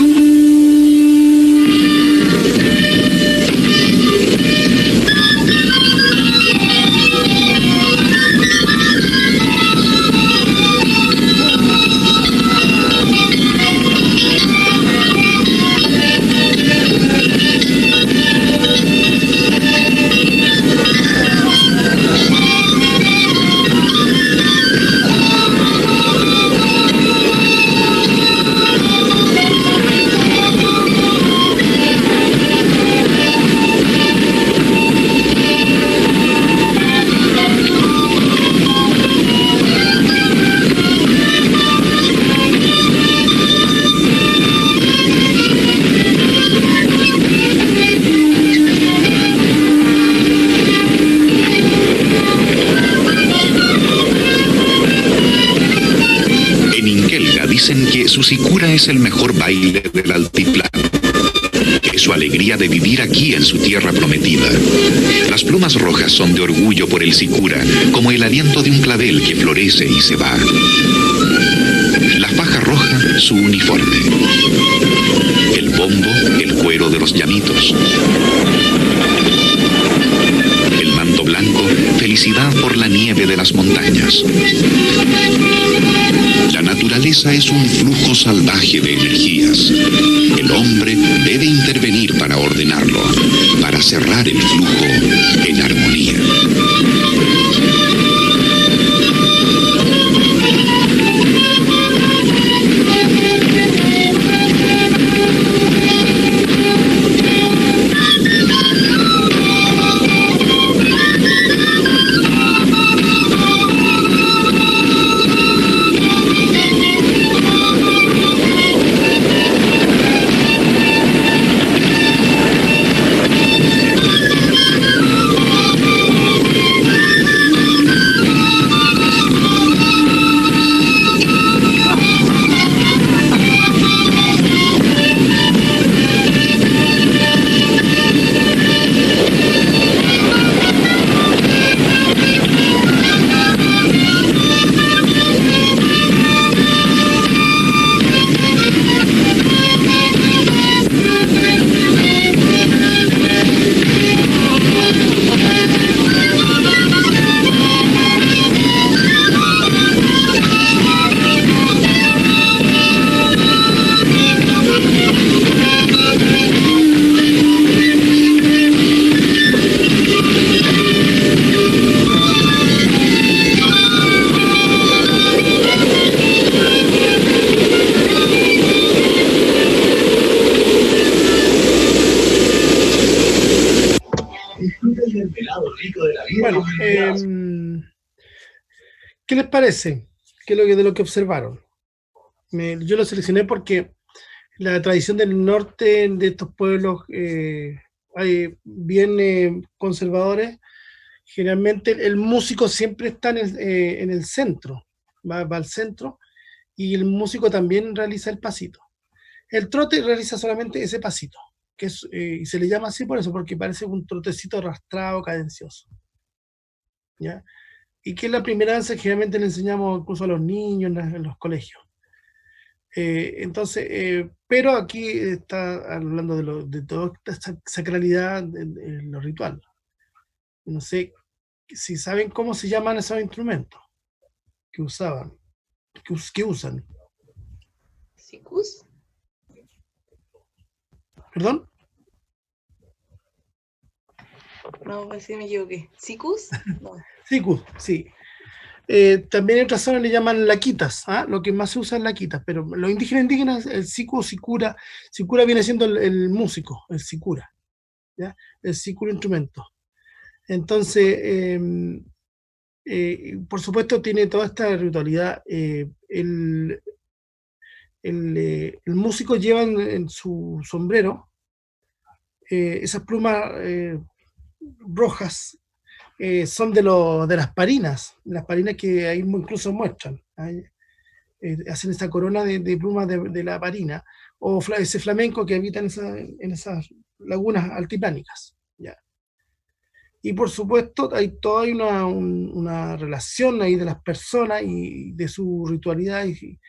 Speaker 7: Dicen que su sicura es el mejor baile del altiplano, que su alegría de vivir aquí en su tierra prometida. Las plumas rojas son de orgullo por el sicura, como el aliento de un clavel que florece y se va. La faja roja, su uniforme. El bombo, el cuero de los llamitos. El manto blanco, felicidad por la nieve de las montañas. La naturaleza es un flujo salvaje de energías. El hombre debe intervenir para ordenarlo, para cerrar el flujo en armonía.
Speaker 1: Bueno, ¿qué les parece? ¿Qué es de lo que observaron? Yo lo seleccioné porque la tradición del norte de estos pueblos bien conservadores, generalmente el músico siempre está en el centro, va al centro, y el músico también realiza el pasito. El trote realiza solamente ese pasito, que es, y se le llama así por eso, porque parece un trotecito arrastrado, cadencioso. ¿Ya? Y que es la primera danza que generalmente le enseñamos incluso a los niños en los colegios. Entonces, pero aquí está hablando de toda esta sacralidad de lo ritual. No sé si saben cómo se llaman esos instrumentos que usaban, que usan.
Speaker 5: ¿Sikus?
Speaker 1: ¿Perdón?
Speaker 5: No, pues sí me equivoqué. ¿Sikus? No.
Speaker 1: Sikus, sí. También en otras zonas le llaman laquitas, ¿ah? Lo que más se usa es laquitas, pero los indígenas, el siku, sicura viene siendo el músico, el sicura, ¿ya? El sicura instrumento. Entonces, por supuesto tiene toda esta ritualidad. El músico lleva en su sombrero esas plumas rojas. Son de las parinas que ahí incluso muestran. Hacen esta corona de plumas de la parina, o ese flamenco que habita en esas lagunas altiplánicas. ¿Ya? Y por supuesto hay toda una relación ahí de las personas y de su ritualidad, y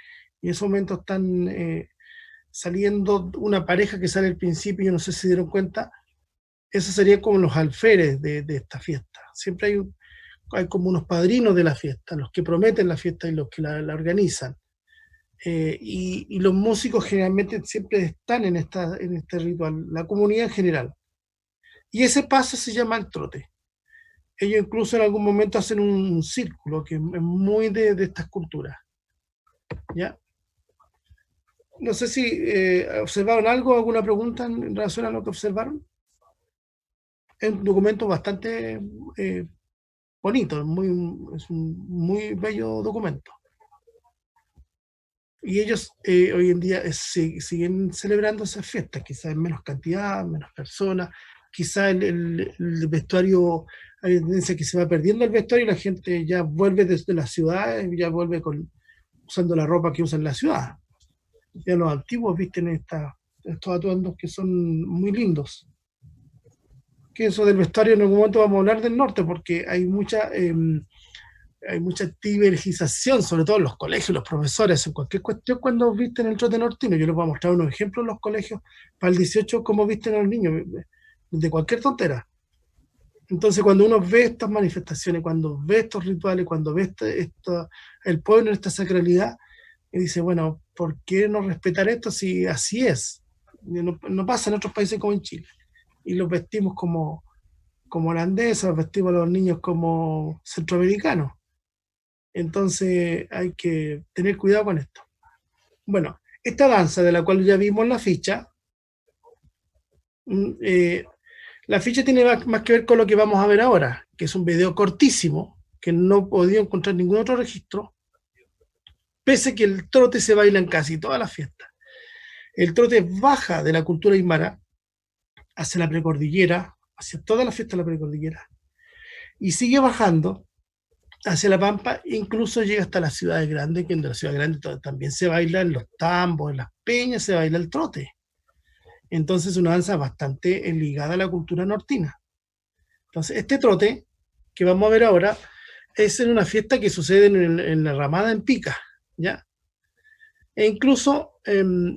Speaker 1: en ese momento están saliendo una pareja que sale al principio, yo no sé si se dieron cuenta. Eso sería como los alférez de esta fiesta. Siempre hay como unos padrinos de la fiesta, los que prometen la fiesta y los que la organizan. Y los músicos generalmente siempre están en este ritual, la comunidad en general. Y ese paso se llama el trote. Ellos incluso en algún momento hacen un círculo, que es muy de estas culturas. ¿Ya? No sé si observaron algo, alguna pregunta en relación a lo que observaron. Es un documento bastante bonito, es un muy bello documento. Y ellos hoy en día siguen celebrando esas fiestas, quizás en menos cantidad, menos personas, quizás el vestuario, hay tendencia que se va perdiendo el vestuario y la gente ya vuelve desde la ciudad, ya vuelve usando la ropa que usa en la ciudad. Ya los antiguos visten estos atuendos que son muy lindos. Que eso del vestuario en algún momento vamos a hablar del norte, porque hay mucha divergización, sobre todo en los colegios, los profesores, en cualquier cuestión cuando visten el trote nortino. Yo les voy a mostrar unos ejemplos en los colegios para el 18, cómo visten a los niños, de cualquier tontera. Entonces cuando uno ve estas manifestaciones, cuando ve estos rituales, cuando ve el pueblo en esta sacralidad, y dice, bueno, ¿por qué no respetar esto si así es? No pasa en otros países como en Chile. Y los vestimos como holandeses, los vestimos a los niños como centroamericanos. Entonces hay que tener cuidado con esto. Bueno, esta danza de la cual ya vimos la ficha, la ficha tiene más que ver con lo que vamos a ver ahora, que es un video cortísimo, que no he podido encontrar ningún otro registro, pese que el trote se baila en casi todas las fiestas. El trote baja de la cultura aymara hacia la precordillera, hacia toda la fiesta de la precordillera, y sigue bajando hacia la pampa, incluso llega hasta las ciudades grandes, que en la ciudad grande también se baila en los tambos, en las peñas se baila el trote. Entonces es una danza bastante ligada a la cultura nortina. Entonces este trote que vamos a ver ahora es en una fiesta que sucede en la ramada en Pica, ¿ya? E incluso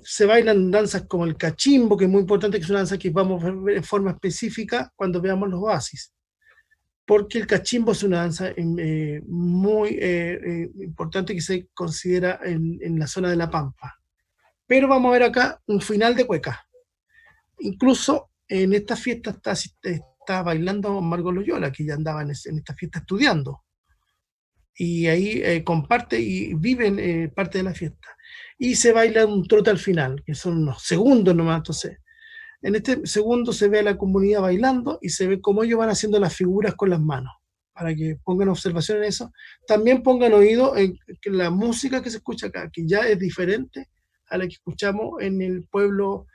Speaker 1: se bailan danzas como el cachimbo, que es muy importante, que es una danza que vamos a ver en forma específica cuando veamos los oasis, porque el cachimbo es una danza muy importante que se considera en la zona de la Pampa. Pero vamos a ver acá un final de cueca. Incluso en esta fiesta está bailando Margot Loyola, que ya andaba en esta fiesta estudiando, y ahí comparte y vive parte de la fiesta. Y se baila un trote al final, que son unos segundos nomás. Entonces, en este segundo se ve a la comunidad bailando y se ve cómo ellos van haciendo las figuras con las manos. para que pongan observación en eso. También pongan oído en que la música que se escucha acá, que ya es diferente a la que escuchamos en el pueblo,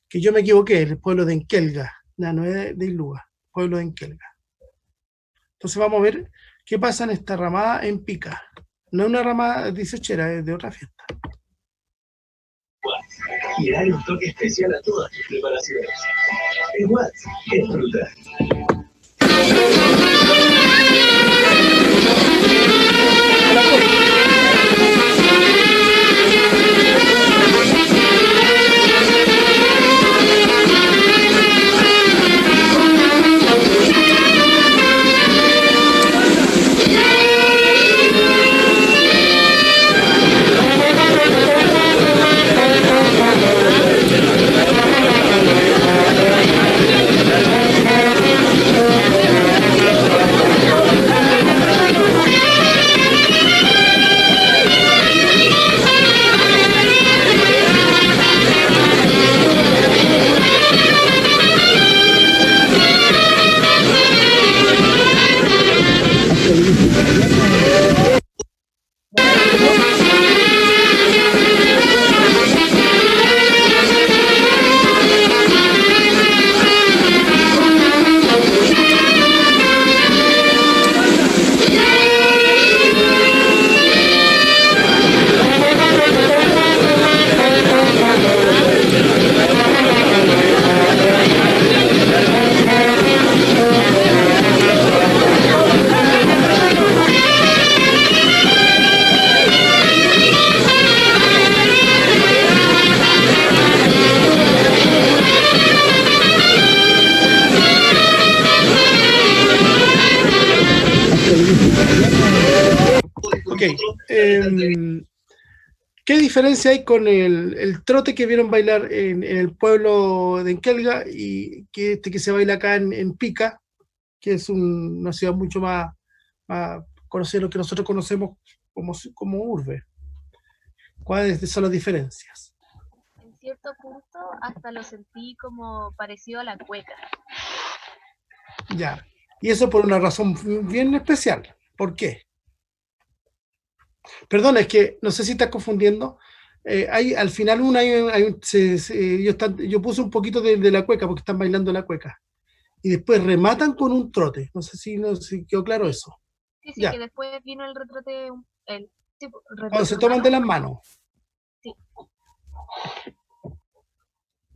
Speaker 1: que yo me equivoqué, el pueblo de Enkelga, no es de Iluga, pueblo de Enkelga. Entonces vamos a ver qué pasa en esta ramada en Pica. No es una ramada 18era, es de otra fiesta.
Speaker 6: Y dale un toque especial a todas tus preparaciones. En Watts es fruta.
Speaker 1: ¿Qué diferencia hay con el trote que vieron bailar en el pueblo de Enkelga y que se baila acá en Pica, que es una ciudad mucho más conocida, lo que nosotros conocemos como urbe? ¿Cuáles son las diferencias?
Speaker 8: En cierto punto hasta lo sentí como parecido a la cueca.
Speaker 1: Ya, y eso por una razón bien especial. ¿Por qué? Perdón, es que no sé si estás confundiendo. Al final yo puse un poquito de la cueca porque están bailando la cueca. Y después rematan con un trote. No sé si quedó claro eso.
Speaker 8: Sí,
Speaker 1: ya.
Speaker 8: Que después vino el retrote.
Speaker 1: Cuando se toman de las manos.
Speaker 8: Sí.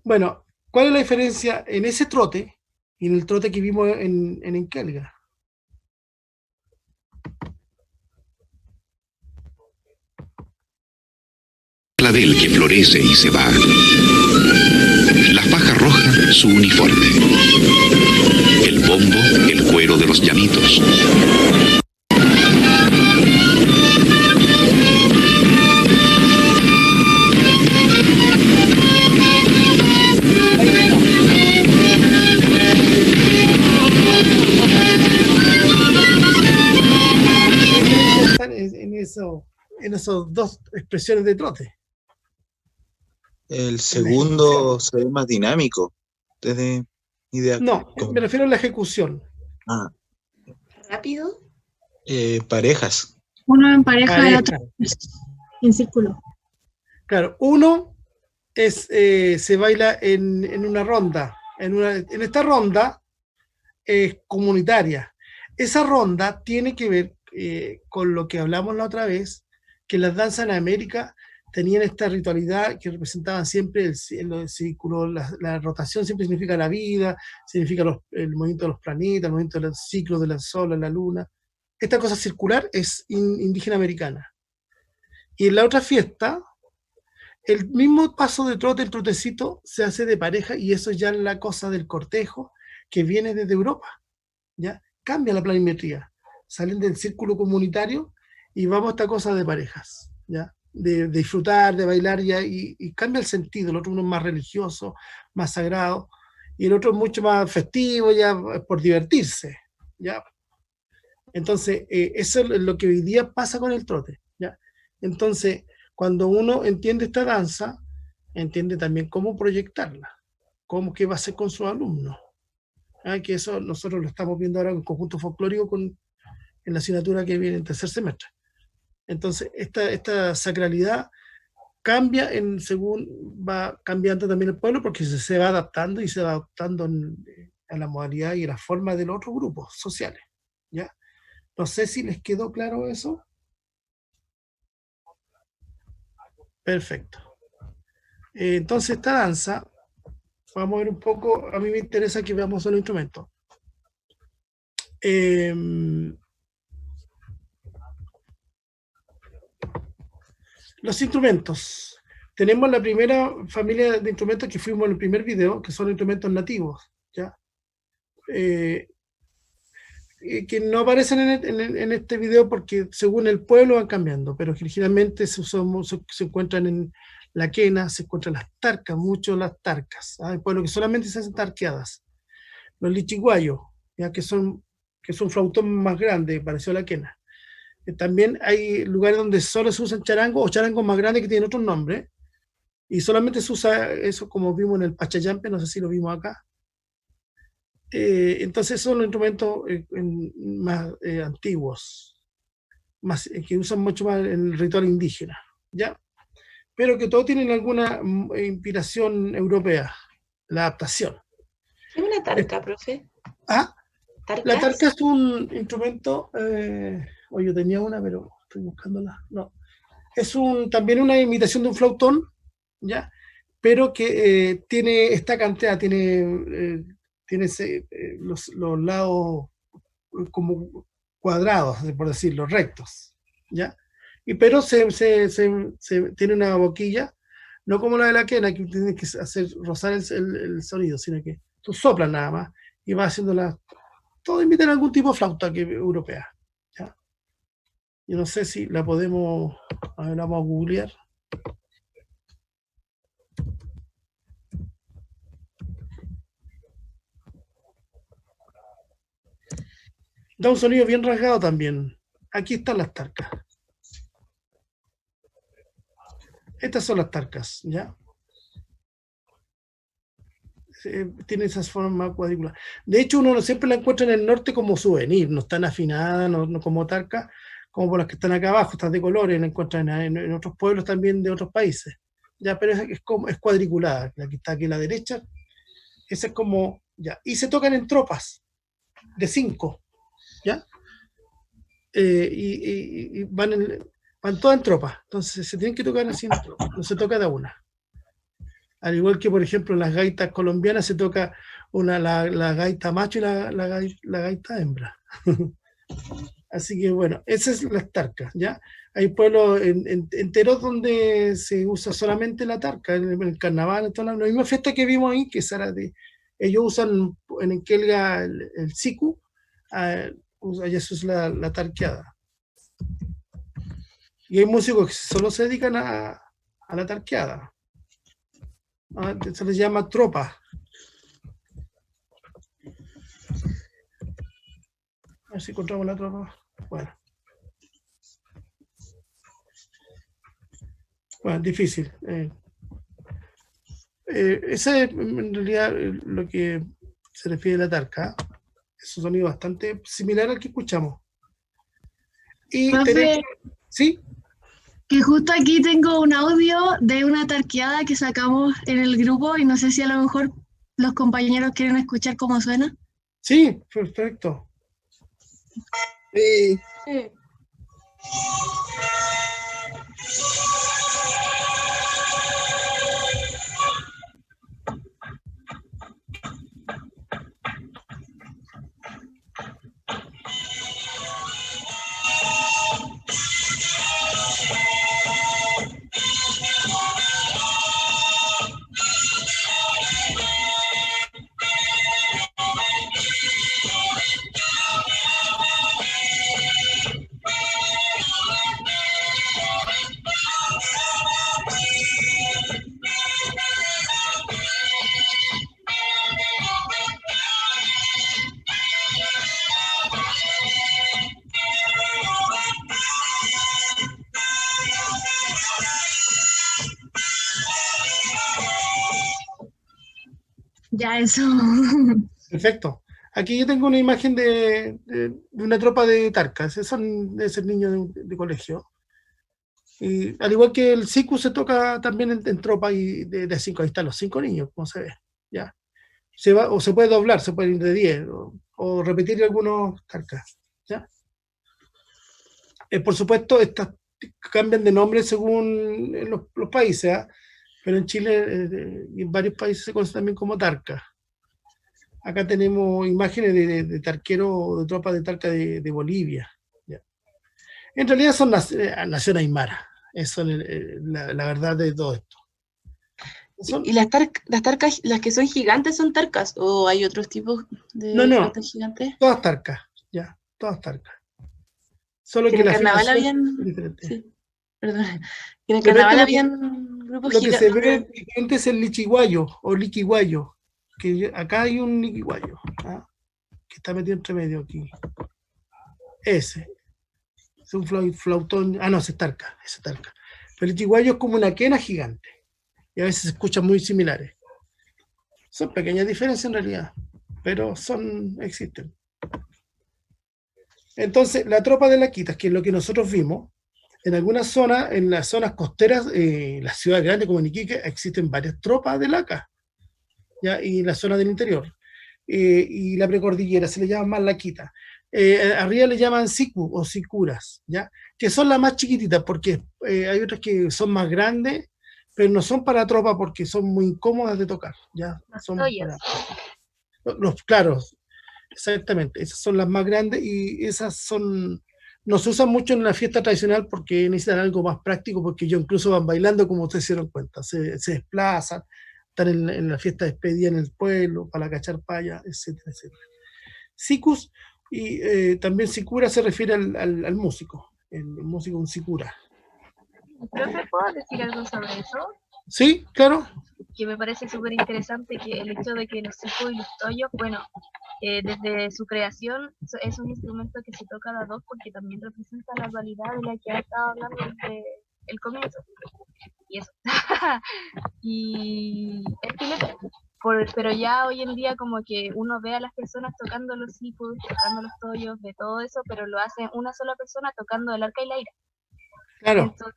Speaker 1: Bueno, ¿cuál es la diferencia en ese trote y en el trote que vimos en Enkelga?
Speaker 7: Clavel que florece y se va. La faja roja, su uniforme. El bombo, el cuero de los llamitos.
Speaker 1: En esos dos expresiones de trote.
Speaker 9: El segundo se ve más dinámico, desde mi idea.
Speaker 1: No, me refiero a la ejecución.
Speaker 5: ¿Rápido?
Speaker 9: Parejas.
Speaker 10: Uno en pareja y otro en círculo.
Speaker 1: Claro, uno se baila en una ronda. En esta ronda es comunitaria. Esa ronda tiene que ver con lo que hablamos la otra vez, que las danzas en América tenían esta ritualidad que representaban siempre el círculo, la rotación siempre significa la vida, significa el movimiento de los planetas, el movimiento del ciclo del sol, de la luna. Esta cosa circular es indígena americana. Y en la otra fiesta, el mismo paso de trote, el trotecito, se hace de pareja, y eso ya es la cosa del cortejo que viene desde Europa. ¿Ya? Cambia la planimetría. Salen del círculo comunitario y vamos a esta cosa de parejas, ¿ya? De disfrutar, de bailar, ya, y cambia el sentido. El otro uno es más religioso, más sagrado, y el otro es mucho más festivo, ya por divertirse, ¿ya? Entonces, eso es lo que hoy día pasa con el trote, ¿ya? Entonces, cuando uno entiende esta danza, entiende también cómo proyectarla, qué va a hacer con sus alumnos. Que eso nosotros lo estamos viendo ahora en el conjunto folclórico en la asignatura que viene en tercer semestre. Entonces, esta sacralidad cambia según va cambiando también el pueblo, porque se va adaptando y se va adaptando a la modalidad y a la forma de los otros grupos sociales, ¿ya? No sé si les quedó claro eso. Perfecto. Entonces, esta danza, vamos a ver un poco, a mí me interesa que veamos los instrumentos. Los instrumentos. Tenemos la primera familia de instrumentos que fuimos en el primer video, que son instrumentos nativos, ¿ya? Que no aparecen en este video porque según el pueblo van cambiando, pero originalmente se encuentran en la quena, se encuentran las tarcas, mucho las tarcas. Hay pueblos que solamente se hacen tarqueadas. Los lichiguayos, ya que son flautón más grande, parecido a la quena. También hay lugares donde solo se usan charangos o charangos más grandes que tienen otros nombres, y solamente se usa eso como vimos en el Pachayampe, no sé si lo vimos acá. Entonces son los instrumentos más antiguos, que usan mucho más en el ritual indígena, ¿ya? Pero que todos tienen alguna inspiración europea, la adaptación.
Speaker 5: ¿Qué es una tarca, profe?
Speaker 1: ¿Ah?
Speaker 5: ¿Tarcas?
Speaker 1: La tarca es un instrumento, yo tenía una, pero estoy buscándola, no. Es también una imitación de un flautón, ¿ya? Pero que tiene esta cantidad, tiene los lados como cuadrados, por decirlo, rectos, ¿ya? Pero tiene una boquilla, no como la de la quena, que tienes que hacer rozar el sonido, sino que tú soplas nada más y vas haciéndola. Todos imitan algún tipo de flauta europea, ¿ya? Yo no sé si la podemos, a ver, la vamos a googlear. Da un sonido bien rasgado también. Aquí están las tarcas. Estas son las tarcas, ¿ya? Tiene esas formas cuadrículas. De hecho, uno siempre la encuentra en el norte como souvenir, no están afinadas, no como tarca, como por las que están acá abajo, están de colores, la encuentran en otros pueblos también de otros países. Ya, pero es cuadriculada, la que está aquí a la derecha, esa es como, ya, y se tocan en tropas de 5, ¿ya? Y van todas en tropas, entonces se tienen que tocar así en tropas, no se toca de una. Al igual que, por ejemplo, en las gaitas colombianas se toca la gaita macho y la gaita hembra. Así que bueno, esas son las tarcas, ¿ya? Hay pueblos enteros donde se usa solamente la tarca, en el carnaval, en toda la misma fiesta que vimos ahí, que ellos usan en Enkelga el siku, allá se usa la tarqueada. Y hay músicos que solo se dedican a la tarqueada. Se les llama tropa. A ver si encontramos la tropa. Bueno, difícil. Ese es en realidad lo que se refiere a la tarca. Es un sonido bastante similar al que escuchamos. Y
Speaker 10: Profe,
Speaker 1: ¿sí?
Speaker 10: que justo aquí tengo un audio de una tarqueada que sacamos en el grupo y no sé si a lo mejor los compañeros quieren escuchar cómo suena.
Speaker 1: Sí, perfecto.
Speaker 5: Sí.
Speaker 10: Ya eso.
Speaker 1: Perfecto. Aquí yo tengo una imagen de una tropa de tarcas, esos son de ser niños de colegio. Y al igual que el siku se toca también en tropa y de 5, ahí están los 5 niños, como se ve, ¿ya? O se puede doblar, se puede ir de 10, o repetir algunos tarcas, ¿ya? Por supuesto, estas cambian de nombre según los países, ¿ah? Pero en Chile y en varios países se conoce también como tarca. Acá tenemos imágenes de tarquero, de tropas de tarca de Bolivia, ¿ya? En realidad son nación aymara, eso es la verdad de todo esto.
Speaker 5: ¿Y las tarcas, las que son gigantes, son tarcas? ¿O hay otros tipos de
Speaker 1: No,
Speaker 5: flautas gigantes?
Speaker 1: todas tarcas, ya, todas tarcas. Solo
Speaker 5: Que
Speaker 1: que
Speaker 5: en el
Speaker 1: la
Speaker 5: carnaval
Speaker 1: afinación
Speaker 5: habían...
Speaker 1: es diferente.
Speaker 5: Sí, perdón. Que en el carnaval habían grupos
Speaker 1: Lo que se ve
Speaker 5: gigantes.
Speaker 1: diferente es el lichiguayo o liquiguayo, que acá hay un liquiguayo, ¿ah? Que está metido entre medio aquí. Ese. Es un flautón, no, ese es tarca, ese es tarca. Pero el lichiguayo es como una quena gigante, y a veces se escuchan muy similares. Son pequeñas diferencias en realidad, pero existen. Entonces, la tropa de Laquitas, que es lo que nosotros vimos, en algunas zonas, en las zonas costeras, las ciudades grandes como en Iquique, existen varias tropas de Laca, ¿ya? Y las zonas del interior. Y la precordillera se le llama más Laquita. Arriba le llaman siku o sicuras, ¿ya? Que son las más chiquititas, porque hay otras que son más grandes, pero no son para tropa porque son muy incómodas de tocar, ¿ya? Son claros, exactamente, esas son las más grandes y no se usan mucho en la fiesta tradicional porque necesitan algo más práctico, porque ellos incluso van bailando, como ustedes se dieron cuenta, se desplazan, están en la fiesta de despedida en el pueblo, para cachar paya, etcétera, etcétera. Sikus y también sicura se refiere al músico, el músico un sicura.
Speaker 8: ¿Profe, puedo decir algo sobre eso?
Speaker 1: Sí, claro.
Speaker 8: Que me parece súper interesante que el hecho de que los siku y los toyos, bueno, desde su creación es un instrumento que se toca a dos porque también representa la dualidad de la que ha estado hablando desde el comienzo. Y eso. Y es filete. Pero ya hoy en día como que uno ve a las personas tocando los sikus, tocando los toyos, de todo eso, pero lo hace una sola persona tocando el arca y la ira.
Speaker 1: Claro.
Speaker 8: Entonces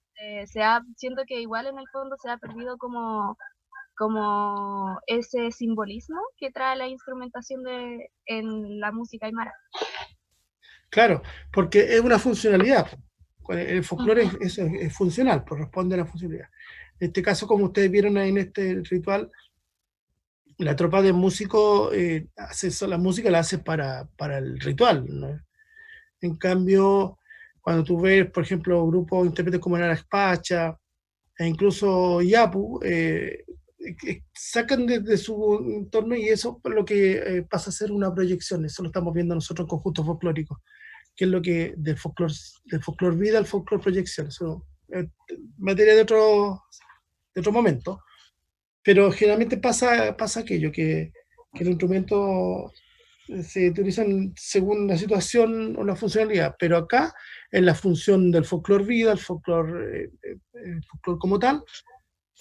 Speaker 8: siento que igual en el fondo se ha perdido como ese simbolismo que trae la instrumentación en la música aymara.
Speaker 1: Claro, porque es una funcionalidad. El folclore es funcional, corresponde a la funcionalidad. En este caso, como ustedes vieron ahí en este ritual, la tropa de músicos la música la hace para el ritual, ¿no? En cambio, cuando tú ves, por ejemplo, grupos intérpretes como Nara Pacha, e incluso Yapu, sacan de su entorno y eso es lo que pasa a ser una proyección. Eso lo estamos viendo nosotros en conjuntos folclóricos, que es lo que del folclor vida al folclor proyección. Eso es materia de otro momento, pero generalmente pasa aquello, que los instrumentos se utilizan según la situación o la funcionalidad, pero acá en la función del folclor vida, el folclor como tal,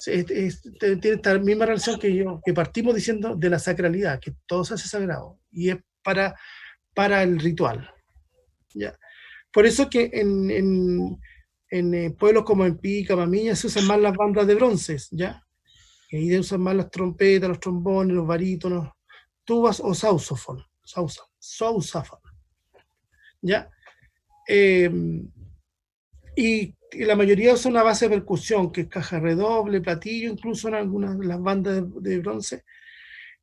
Speaker 1: tiene esta misma relación que partimos diciendo de la sacralidad, que todo se hace sagrado, y es para el ritual, ¿ya? Por eso que en pueblos como en Pica, Mamiña, se usan más las bandas de bronces, ¿ya? Y ahí se usan más las trompetas, los trombones, los barítonos, tubas o saxofón, ¿ya? Y la mayoría usa una base de percusión, que es caja redoble, platillo, incluso en algunas de las bandas de bronce,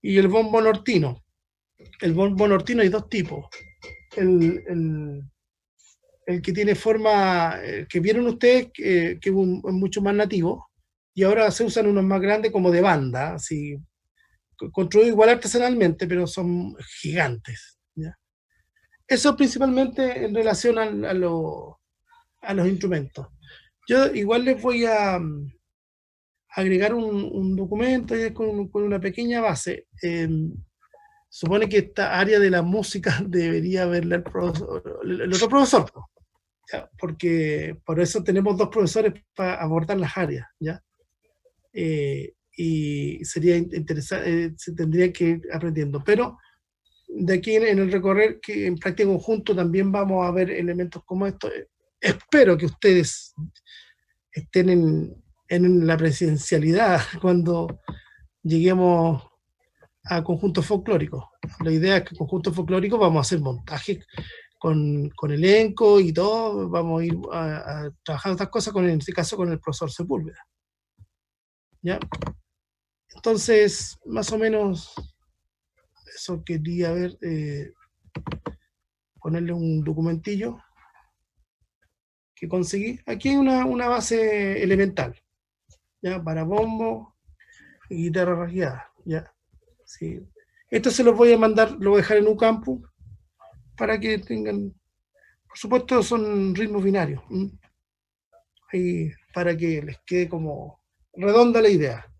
Speaker 1: y el bombo nortino. El bombo nortino hay dos tipos. El que tiene forma, que vieron ustedes, que es mucho más nativo, y ahora se usan unos más grandes como de banda, así, construidos igual artesanalmente, pero son gigantes, ¿ya? Eso principalmente en relación a los instrumentos. Yo igual les voy a agregar un documento con una pequeña base. Supone que esta área de la música debería verla el otro profesor, ¿ya? Porque por eso tenemos dos profesores para abordar las áreas, ¿ya? Y sería interesante, se tendría que ir aprendiendo, pero de aquí en el recorrer, que en práctica conjunto también vamos a ver elementos como estos. Espero que ustedes estén en la presidencialidad cuando lleguemos a conjuntos folclóricos. La idea es que conjuntos folclóricos vamos a hacer montajes con elenco y todo, vamos a ir a trabajar otras cosas, en este caso con el profesor Sepúlveda. ¿Ya? Entonces, más o menos, eso quería ver, ponerle un documentillo que conseguí. Aquí hay una base elemental, ¿ya? Para bombo y guitarra rasgueada, ¿ya? Sí. Esto se los voy a mandar, lo voy a dejar en un campo para que tengan, por supuesto son ritmos binarios, y para que les quede como redonda la idea.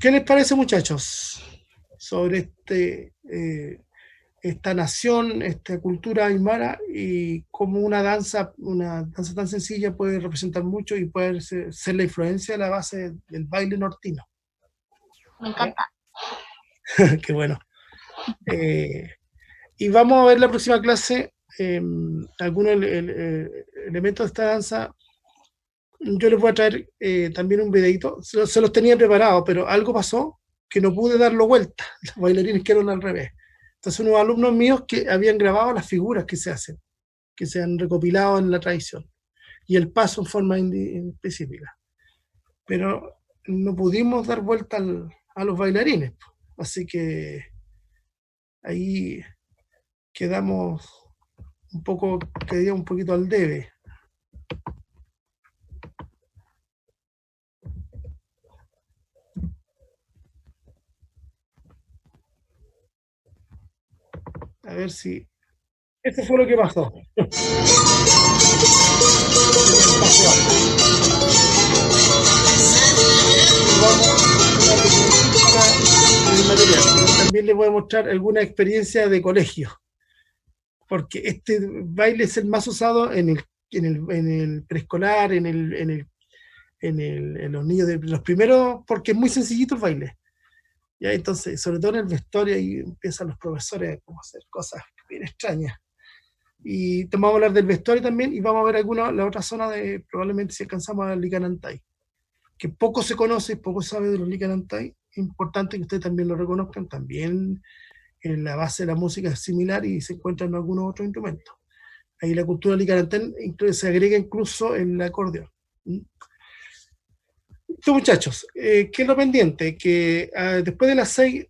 Speaker 1: ¿Qué les parece, muchachos, sobre esta nación, esta cultura aymara, y cómo una danza tan sencilla puede representar mucho y puede ser la influencia de la base del baile nortino?
Speaker 8: Me encanta.
Speaker 1: Qué bueno. Y vamos a ver la próxima clase algunos elementos de esta danza. Yo les voy a traer también un videito. Se los tenía preparado, pero algo pasó que no pude darlo vuelta. Los bailarines quedaron al revés. Entonces unos alumnos míos que habían grabado las figuras que se hacen, que se han recopilado en la tradición, y el paso en forma específica. Pero no pudimos dar vuelta a los bailarines. Así que ahí quedamos un poquito al debe. A ver si... Esto fue lo que pasó. También les voy a mostrar alguna experiencia de colegio, porque este baile es el más usado en el preescolar, en los niños de los primeros, porque es muy sencillito el baile. ¿Ya? Entonces, sobre todo en el vestuario, ahí empiezan los profesores a hacer cosas bien extrañas. Y vamos a hablar del vestuario también, y vamos a ver la otra zona probablemente si alcanzamos a Licanantay, que poco se conoce, poco se sabe de los Licanantay. Es importante que ustedes también lo reconozcan. También en la base de la música es similar y se encuentran algunos otros instrumentos. Ahí la cultura Licanantay se agrega incluso el acordeón. Entonces, muchachos, ¿qué es lo pendiente? Que después de las 6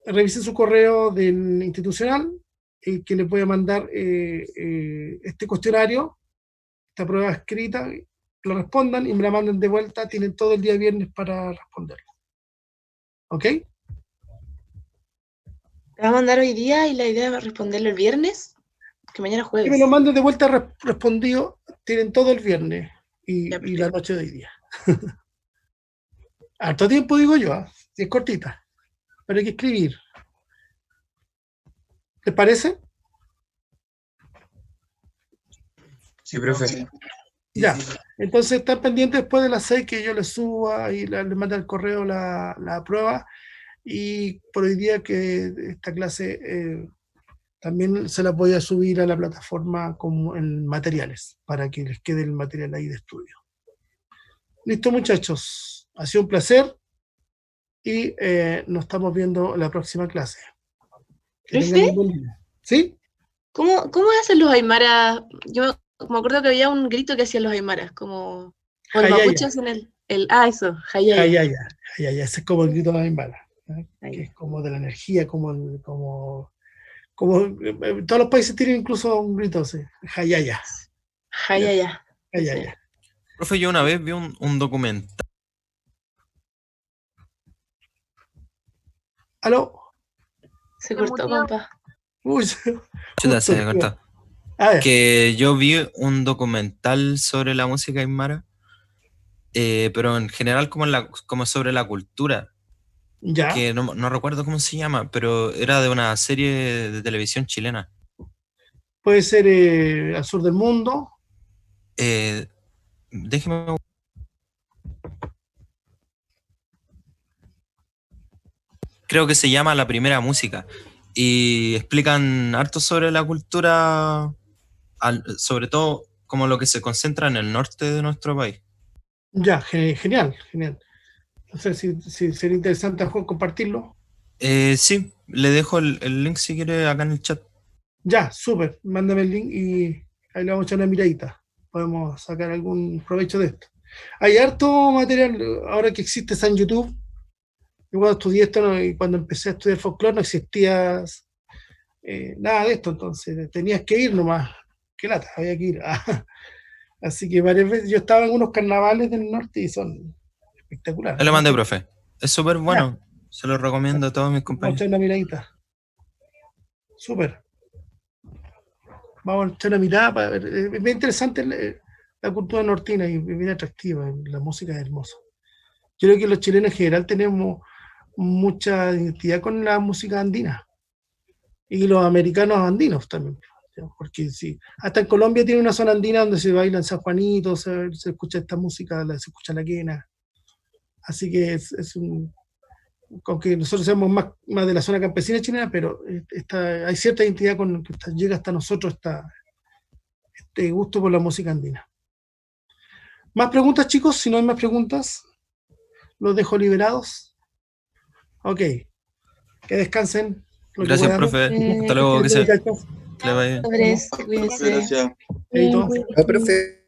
Speaker 1: revisen su correo del institucional, que les voy a mandar este cuestionario, esta prueba escrita, lo respondan y me la manden de vuelta. Tienen todo el día viernes para responderlo. ¿Ok?
Speaker 5: ¿Te va a mandar hoy día y la idea es responderlo el viernes? Que mañana jueves.
Speaker 1: Que me lo manden de vuelta respondido. Tienen todo el viernes y la noche de hoy día. Harto tiempo, digo yo, es cortita, pero hay que escribir. ¿Les parece?
Speaker 11: Sí, profe.
Speaker 1: Ya, entonces están pendientes después de las 6 que yo les suba y les mande al correo la prueba, y por hoy día que esta clase también se la voy a subir a la plataforma como en materiales, para que les quede el material ahí de estudio. Listo, muchachos. Ha sido un placer y nos estamos viendo la próxima clase. Que tengan un buen día. ¿Sí?
Speaker 5: ¿Cómo hacen los aymaras? Yo me acuerdo que había un grito que hacían los aymaras, como... O los
Speaker 1: Jayaya.
Speaker 5: mapuches en eso, jayaya.
Speaker 1: Jayaya, ese es como el grito de la aymara, que es como de la energía, como todos los países tienen incluso un grito así, jayaya.
Speaker 5: Jayaya.
Speaker 1: Jayaya.
Speaker 11: Profe, yo una vez vi un documental.
Speaker 1: ¿Aló?
Speaker 5: Se cortó, compa.
Speaker 1: Uy,
Speaker 11: Chuta, se me cortó. Que yo vi un documental sobre la música aymara, pero en general como sobre la cultura.
Speaker 1: Ya.
Speaker 11: Que no recuerdo cómo se llama, pero era de una serie de televisión chilena.
Speaker 1: Puede ser Al Sur del Mundo.
Speaker 11: Déjeme... creo que se llama La Primera Música, y explican harto sobre la cultura, sobre todo como lo que se concentra en el norte de nuestro país.
Speaker 1: Ya, genial. No sé si sería interesante a Juan compartirlo.
Speaker 11: Sí, le dejo el link si quiere acá en el chat.
Speaker 1: Ya, súper, mándame el link y ahí le vamos a echar una miradita. Podemos sacar algún provecho de esto. Hay harto material, ahora que existe en YouTube. Yo cuando estudié esto y cuando empecé a estudiar folclore no existía nada de esto, entonces tenías que ir nomás. Qué lata, había que ir. Así que varias veces yo estaba en unos carnavales del norte y son espectaculares.
Speaker 11: Ahí lo mandé, profe. Es súper bueno. Ya. Se lo recomiendo a todos mis compañeros.
Speaker 1: Vamos a echar una miradita. Súper. Vamos a echar una mirada para ver. Es bien interesante la cultura nortina y bien atractiva. La música es hermosa. Yo creo que los chilenos en general tenemos mucha identidad con la música andina. Y los americanos andinos también. Porque sí, hasta en Colombia tiene una zona andina donde se baila en San Juanito, se escucha esta música, se escucha la quena. Así que aunque nosotros seamos más de la zona campesina chilena, pero hay cierta identidad con que llega hasta nosotros este gusto por la música andina. ¿Más preguntas, chicos? Si no hay más preguntas, los dejo liberados. Ok. Que descansen.
Speaker 11: Gracias, profe. Hasta luego. Que le vaya bien.
Speaker 9: Gracias.
Speaker 1: Profe.